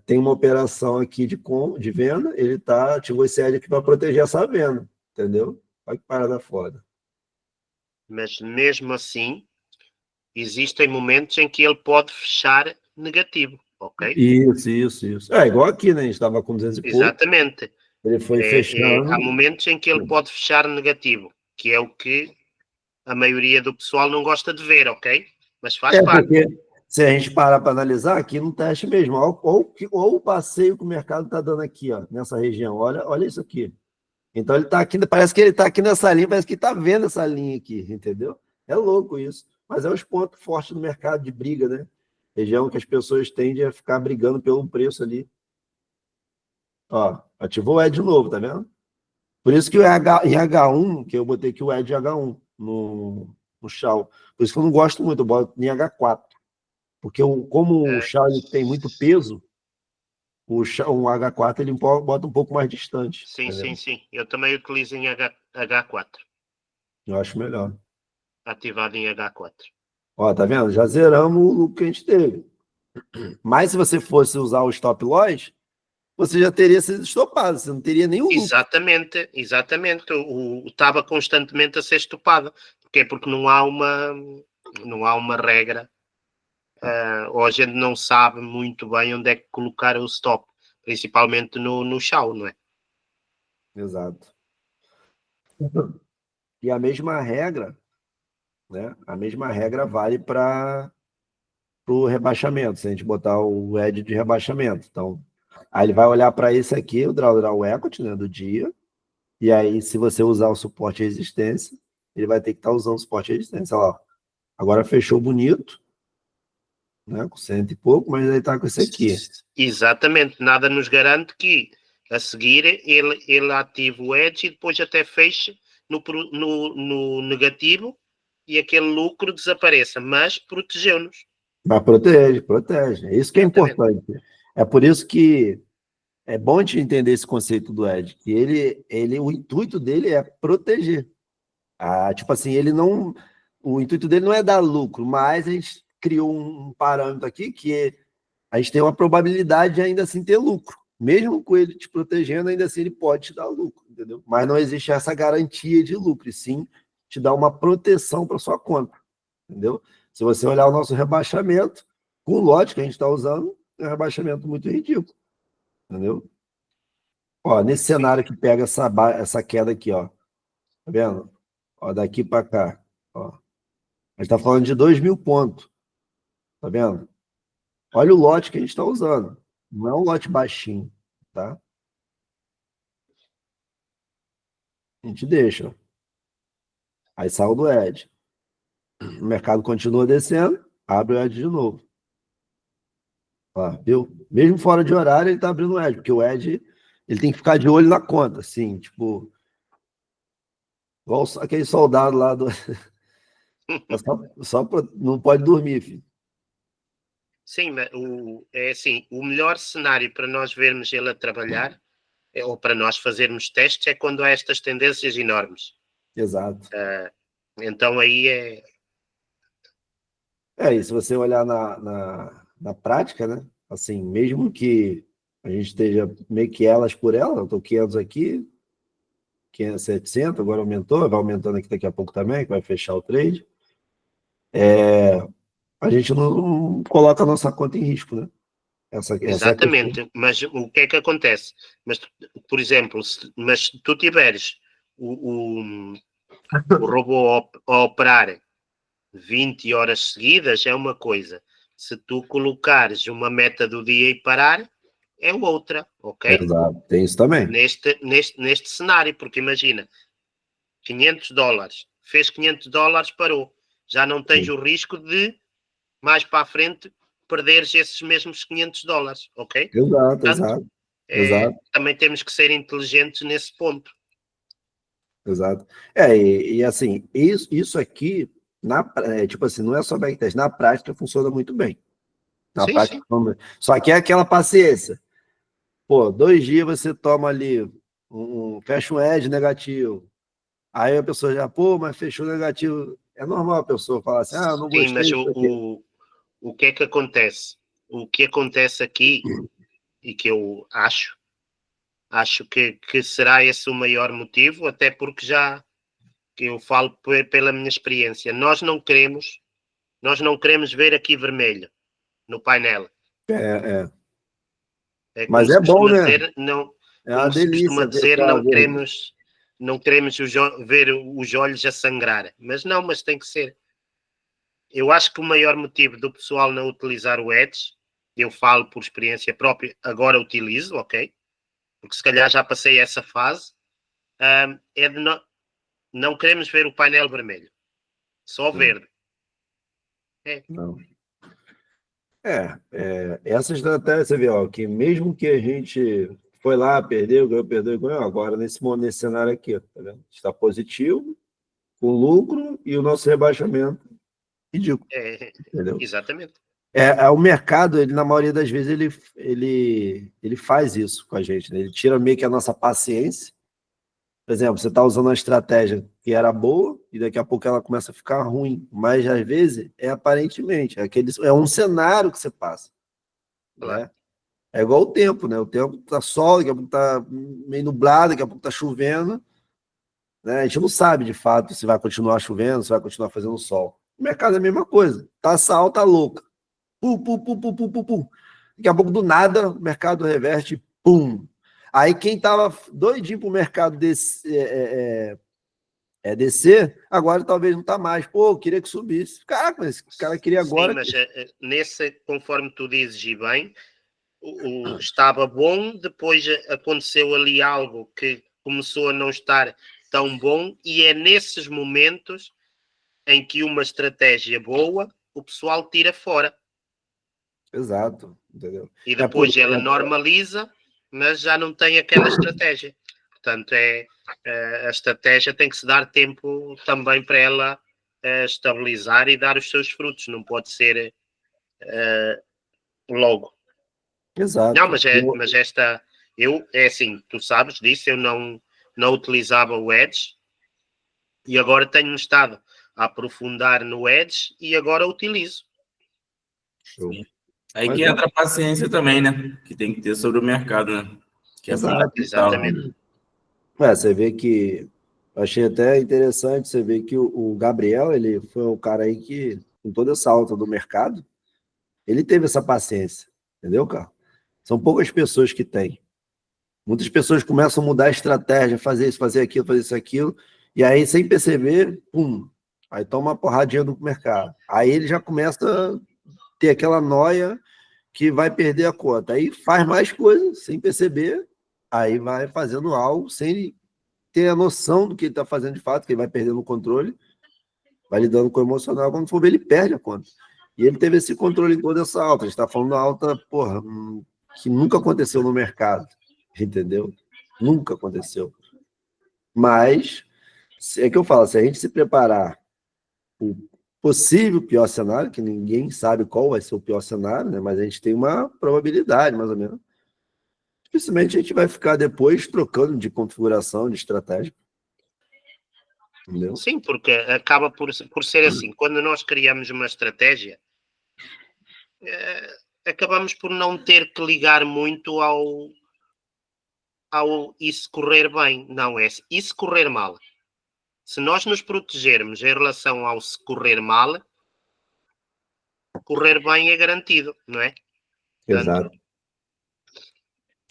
Speaker 1: Tem uma operação aqui de venda, ele ativou esse edge aqui para proteger essa venda, entendeu? Olha que parada foda.
Speaker 2: Mas mesmo assim, existem momentos em que ele pode fechar negativo, ok?
Speaker 1: Isso. É igual aqui, né? A gente estava com 200 e pouco.
Speaker 2: Exatamente.
Speaker 1: Ele foi fechando.
Speaker 2: Há momentos em que ele pode fechar negativo, que é o que a maioria do pessoal não gosta de ver, ok? Mas faz parte.
Speaker 1: Porque se a gente parar para analisar aqui no teste mesmo, ou o passeio que o mercado está dando aqui, ó, nessa região, olha isso aqui. Então ele está aqui, parece que ele está aqui nessa linha, parece que está vendo essa linha aqui, entendeu? É louco isso. Mas é os pontos fortes do mercado de briga, né? Região que as pessoas tendem a ficar brigando pelo preço ali. Ó, ativou o Edge de novo, tá vendo? Por isso que em H1, que eu botei aqui o Edge H1 no Shaw. Por isso que eu não gosto muito, eu boto em H4. Porque como o Shaw ele tem muito peso, um H4 ele bota um pouco mais distante.
Speaker 2: Sim,
Speaker 1: Entendeu?
Speaker 2: sim. Eu também utilizo em H4.
Speaker 1: Eu acho melhor.
Speaker 2: Ativado em H4.
Speaker 1: Ó, tá vendo? Já zeramos o lucro que a gente teve. Mas se você fosse usar o stop loss, você já teria sido estopado, você não teria nenhum lucro.
Speaker 2: Exatamente. Estava constantemente a ser estopado. Porquê? Porque não há uma regra. Ou a gente não sabe muito bem onde é que colocar o stop. Principalmente no Shaw, não é?
Speaker 1: Exato. E a mesma regra, né? A mesma regra vale para o rebaixamento, se a gente botar o edge de rebaixamento. Então, aí ele vai olhar para esse aqui, o drawdown equity, né, do dia, e aí se você usar o suporte e resistência, ele vai ter que estar usando o suporte e resistência. Olha lá. Agora fechou bonito, né, com 100 e pouco, mas ele está com esse aqui.
Speaker 2: Exatamente. Nada nos garante que a seguir ele ative o edge e depois até feche no negativo e aquele lucro desapareça, mas protegeu-nos.
Speaker 1: Mas protege. É isso que é importante. É por isso que é bom a gente entender esse conceito do edge, que o intuito dele é proteger. Tipo assim, o intuito dele não é dar lucro, mas a gente criou um parâmetro aqui que a gente tem uma probabilidade de ainda assim ter lucro. Mesmo com ele te protegendo, ainda assim ele pode te dar lucro, entendeu? Mas não existe essa garantia de lucro, e sim te dar uma proteção para sua conta, entendeu? Se você olhar o nosso rebaixamento, com o lote que a gente está usando, é um rebaixamento muito ridículo, entendeu? Ó, nesse cenário que pega essa queda aqui, ó. Tá vendo? Ó, daqui para cá. Ó. A gente está falando de 2.000 pontos. Tá vendo? Olha o lote que a gente está usando. Não é um lote baixinho, tá? A gente deixa. Ó. Aí sai do Edge. O mercado continua descendo, abre o Edge de novo. Ó, viu? Mesmo fora de horário, ele está abrindo o Edge, porque o Edge ele tem que ficar de olho na conta, assim, tipo. Igual aquele soldado lá do. Não pode dormir, filho.
Speaker 2: Sim, mas é assim, o melhor cenário para nós vermos ele a trabalhar, ou para nós fazermos testes, é quando há estas tendências enormes.
Speaker 1: Exato.
Speaker 2: Então aí é.
Speaker 1: E se você olhar na prática, né? Assim, mesmo que a gente esteja meio que elas por ela, eu estou 500 aqui, 500, 700, agora aumentou, vai aumentando aqui daqui a pouco também, que vai fechar o trade. A gente não coloca a nossa conta em risco, né? Essa é a
Speaker 2: Exatamente, mas o que é que acontece? Mas, por exemplo, mas se tu tiveres o robô a operar 20 horas seguidas, é uma coisa. Se tu colocares uma meta do dia e parar, é outra, ok?
Speaker 1: Exato, tem isso também.
Speaker 2: Neste cenário, porque imagina, $500, fez $500, parou. Já não tens o risco de, mais para a frente, perderes esses mesmos $500, ok?
Speaker 1: Exato,
Speaker 2: Portanto,
Speaker 1: exato.
Speaker 2: também temos que ser inteligentes nesse ponto.
Speaker 1: Exato. E assim, isso aqui, tipo assim, não é só backtest, na prática funciona muito bem. Na
Speaker 2: Sim,
Speaker 1: prática,
Speaker 2: sim.
Speaker 1: só que é aquela paciência. Pô, 2 dias você toma ali, fecha um edge negativo. Aí a pessoa já, pô, mas fechou negativo. É normal a pessoa falar assim, ah, não
Speaker 2: Sim, mas
Speaker 1: gostei disso aqui.
Speaker 2: o que é que acontece? O que acontece aqui, e que eu acho que será esse o maior motivo, até porque já que eu falo pela minha experiência, nós não queremos ver aqui vermelho no painel.
Speaker 1: É.
Speaker 2: É como
Speaker 1: Mas
Speaker 2: se
Speaker 1: é bom,
Speaker 2: costuma
Speaker 1: né?
Speaker 2: dizer, não,
Speaker 1: É uma
Speaker 2: como se costuma
Speaker 1: delícia
Speaker 2: dizer,
Speaker 1: ver.
Speaker 2: não queremos ver os olhos a sangrar. Mas não, mas tem que ser. Eu acho que o maior motivo do pessoal não utilizar o Edge, eu falo por experiência própria, agora utilizo, ok? Porque se calhar já passei essa fase, é de não queremos ver o painel vermelho, só verde.
Speaker 1: Não. Essa estratégia, você vê, ó, que mesmo que a gente foi lá, perdeu, ganhou, agora nesse cenário aqui, ó, tá vendo? Está positivo, com lucro e o nosso rebaixamento ridículo, entendeu?
Speaker 2: Exatamente.
Speaker 1: O mercado, ele, na maioria das vezes, ele faz isso com a gente, né? Ele tira meio que a nossa paciência. Por exemplo, você está usando uma estratégia que era boa e daqui a pouco ela começa a ficar ruim, mas às vezes aparentemente, é um cenário que você passa,
Speaker 2: Claro.
Speaker 1: né? É igual o tempo, né? O tempo tá sol, daqui a pouco tá meio nublado, daqui a pouco tá chovendo, né? A gente não sabe de fato se vai continuar chovendo, se vai continuar fazendo sol. O mercado é a mesma coisa. Taxa alta louca. Pum, pum, pum, pum, pum, pum, pum. Daqui a pouco, do nada, o mercado reverte, pum. Aí quem tava doidinho pro mercado descer, agora talvez não tá mais. Pô, eu queria que subisse. Caraca, mas esse cara queria
Speaker 2: Sim,
Speaker 1: agora.
Speaker 2: mas nesse, conforme tu dizes, e bem, estava bom, depois aconteceu ali algo que começou a não estar tão bom, e é nesses momentos em que uma estratégia boa o pessoal tira fora.
Speaker 1: Exato, entendeu?
Speaker 2: E depois ela normaliza, mas já não tem aquela estratégia. Portanto, a estratégia tem que se dar tempo também para ela estabilizar e dar os seus frutos, não pode ser logo. Não,
Speaker 1: Exato.
Speaker 2: mas é assim, tu sabes disso, eu não utilizava o Edge e agora tenho estado a aprofundar no Edge e agora utilizo.
Speaker 3: Aí que entra a paciência também, né? Que tem que ter sobre o mercado, né? Que é fundamental.
Speaker 2: Exatamente.
Speaker 1: Você vê que achei até interessante você ver que o Gabriel, ele foi um cara aí que, com toda essa alta do mercado, ele teve essa paciência, entendeu, cara? São poucas pessoas que têm. Muitas pessoas começam a mudar a estratégia, fazer isso, fazer aquilo, fazer isso, aquilo, e aí, sem perceber, pum, aí toma uma porradinha do mercado. Aí ele já começa a ter aquela noia que vai perder a conta. Aí faz mais coisas, sem perceber, aí vai fazendo algo, sem ter a noção do que ele está fazendo de fato, que ele vai perdendo o controle, vai lidando com o emocional, quando for ver, ele perde a conta. E ele teve esse controle em toda essa alta. A gente está falando da alta, porra, que nunca aconteceu no mercado, entendeu? Nunca aconteceu. Mas, é que eu falo, se a gente se preparar o possível pior cenário, que ninguém sabe qual vai ser o pior cenário, né? Mas a gente tem uma probabilidade, mais ou menos. Dificilmente a gente vai ficar depois trocando de configuração, de estratégia. Entendeu?
Speaker 2: Sim, porque acaba por ser assim. Quando nós criamos uma estratégia, acabamos por não ter que ligar muito ao isso correr bem. Não, é isso correr mal. Se nós nos protegermos em relação ao se correr mal, correr bem é garantido, não é?
Speaker 1: Exato.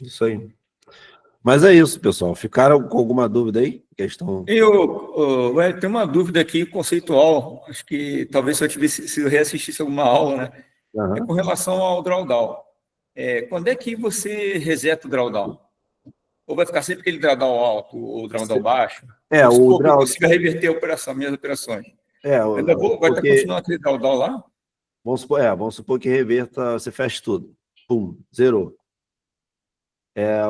Speaker 1: Isso aí. Mas é isso, pessoal. Ficaram com alguma dúvida aí? Questão...
Speaker 4: Eu tenho uma dúvida aqui conceitual. Acho que talvez se eu reassistisse alguma aula, né?
Speaker 1: Uhum.
Speaker 4: É com relação ao drawdown. Quando é que você reseta o drawdown? Ou vai ficar sempre aquele drawdown alto ou drawdown baixo?
Speaker 1: O drawdown...
Speaker 4: que consiga reverter a operação, minhas operações. Ainda vai estar continuando aquele drawdown lá?
Speaker 1: Vamos supor que reverta, você fecha tudo. Pum, zerou.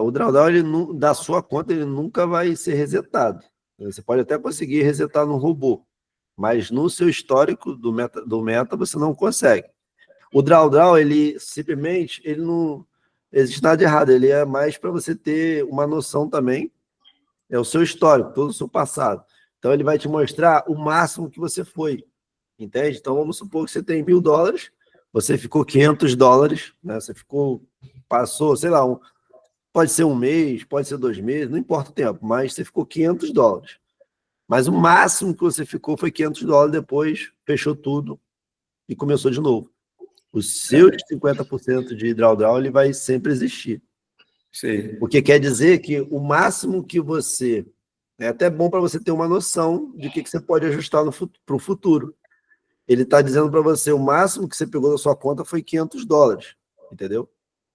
Speaker 1: O drawdown, da sua conta, ele nunca vai ser resetado. Você pode até conseguir resetar no robô, mas no seu histórico do meta você não consegue. O drawdown, ele simplesmente, ele não existe nada de errado, ele é mais para você ter uma noção também, é o seu histórico, todo o seu passado. Então, ele vai te mostrar o máximo que você foi, entende? Então, vamos supor que você tem $1.000, você ficou $500, né? Você passou, sei lá, pode ser um mês, pode ser 2 meses, não importa o tempo, mas você ficou $500. Mas o máximo que você ficou foi $500, depois fechou tudo e começou de novo. O seu 50% de drawdown, ele vai sempre existir.
Speaker 4: Sim.
Speaker 1: O que quer dizer que o máximo que você... É até bom para você ter uma noção de que você pode ajustar para o futuro. Ele está dizendo para você, o máximo que você pegou da sua conta foi $500, entendeu?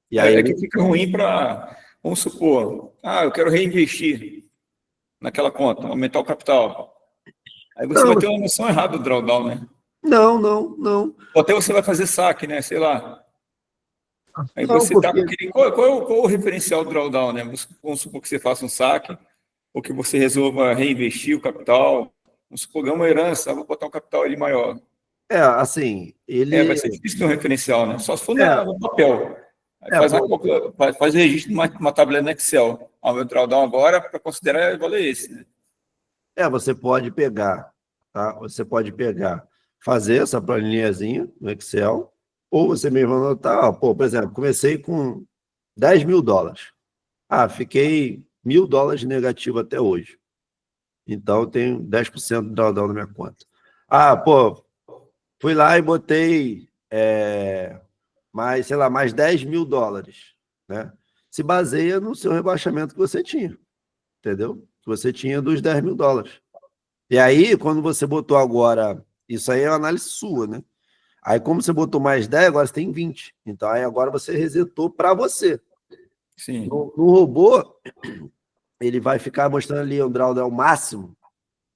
Speaker 4: E aí que fica ruim para... Vamos supor, eu quero reinvestir naquela conta, aumentar o capital. Aí você vai ter uma noção errada do drawdown, né?
Speaker 1: Não.
Speaker 4: Ou até você vai fazer saque, né? Sei lá. Aí você está com aquele... Qual é o referencial do drawdown, né? Vamos supor que você faça um saque, ou que você resolva reinvestir o capital. Vamos supor, ganhar uma herança, vou botar um capital ali maior.
Speaker 1: Assim, ele...
Speaker 4: vai ser difícil ter um referencial, né? Só se for no papel. Faz registro numa tabela no Excel. O meu drawdown agora, para considerar, o valor é esse, né?
Speaker 1: Você pode pegar, tá? Você pode pegar, fazer essa planilhazinha no Excel, ou você mesmo anotar, por exemplo, comecei com $10.000. Fiquei $1.000 negativo até hoje. Então, eu tenho 10% de drawdown na minha conta. Fui lá e botei... mais $10.000, né? Se baseia no seu rebaixamento que você tinha, entendeu? Que você tinha dos $10.000. E aí, quando você botou agora, isso aí é uma análise sua, né? Aí, como você botou mais 10, agora você tem 20. Então, aí agora você resetou para você.
Speaker 4: Sim.
Speaker 1: No robô, ele vai ficar mostrando ali o drawdown máximo,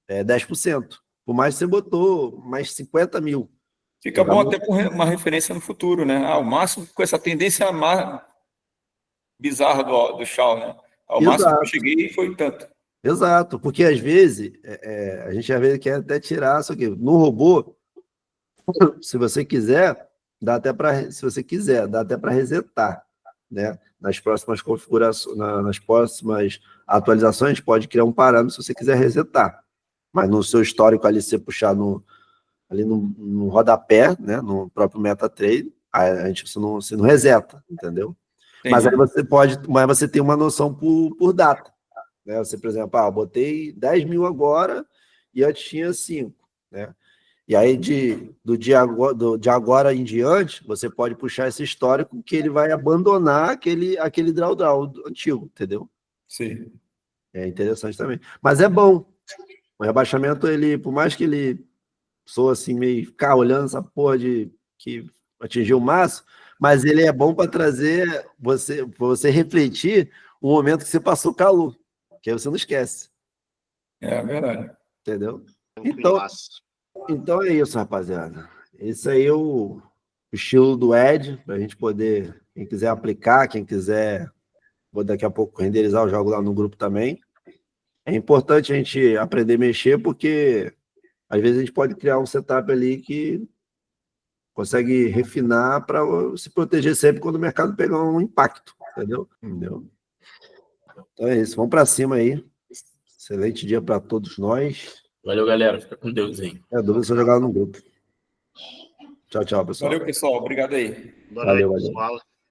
Speaker 1: 10%. Por mais que você botou mais 50 mil.
Speaker 4: Fica bom até com uma referência no futuro, né? O máximo com essa tendência bizarra do Shaw, né? O máximo que eu cheguei foi tanto.
Speaker 1: Exato, porque às vezes, a gente às vezes quer até tirar isso aqui. No robô, se você quiser, dá até para resetar, né? Nas próximas configurações, nas próximas atualizações, pode criar um parâmetro se você quiser resetar. Mas no seu histórico ali, você puxar ali no rodapé, né, no próprio MetaTrader, você não reseta, entendeu? Entendi. Mas aí você tem uma noção por data, né? Você, por exemplo, eu botei 10 mil agora e antes tinha 5, né? E aí de agora em diante, você pode puxar esse histórico que ele vai abandonar aquele drawdown antigo, entendeu?
Speaker 4: Sim.
Speaker 1: É interessante também. Mas é bom. O rebaixamento, ele, por mais que ele soa assim, meio ficar olhando essa porra de que atingiu o máximo, mas ele é bom para trazer você refletir o momento que você passou calor, que aí você não esquece.
Speaker 4: É verdade.
Speaker 1: Entendeu?
Speaker 2: Tranquilaço.
Speaker 1: Então é isso, rapaziada. Esse aí é o estilo do Ed, para a gente poder, quem quiser aplicar, quem quiser, vou daqui a pouco renderizar o jogo lá no grupo também. É importante a gente aprender a mexer, porque às vezes a gente pode criar um setup ali que consegue refinar para se proteger sempre quando o mercado pegar um impacto, entendeu? Então é isso, vamos para cima aí. Excelente dia para todos nós.
Speaker 3: Valeu, galera. Fica com Deus aí.
Speaker 1: É dúvida se eu jogar no grupo. Tchau, tchau, pessoal.
Speaker 4: Valeu, pessoal. Obrigado aí.
Speaker 2: Boa noite,
Speaker 1: Valeu.
Speaker 2: pessoal.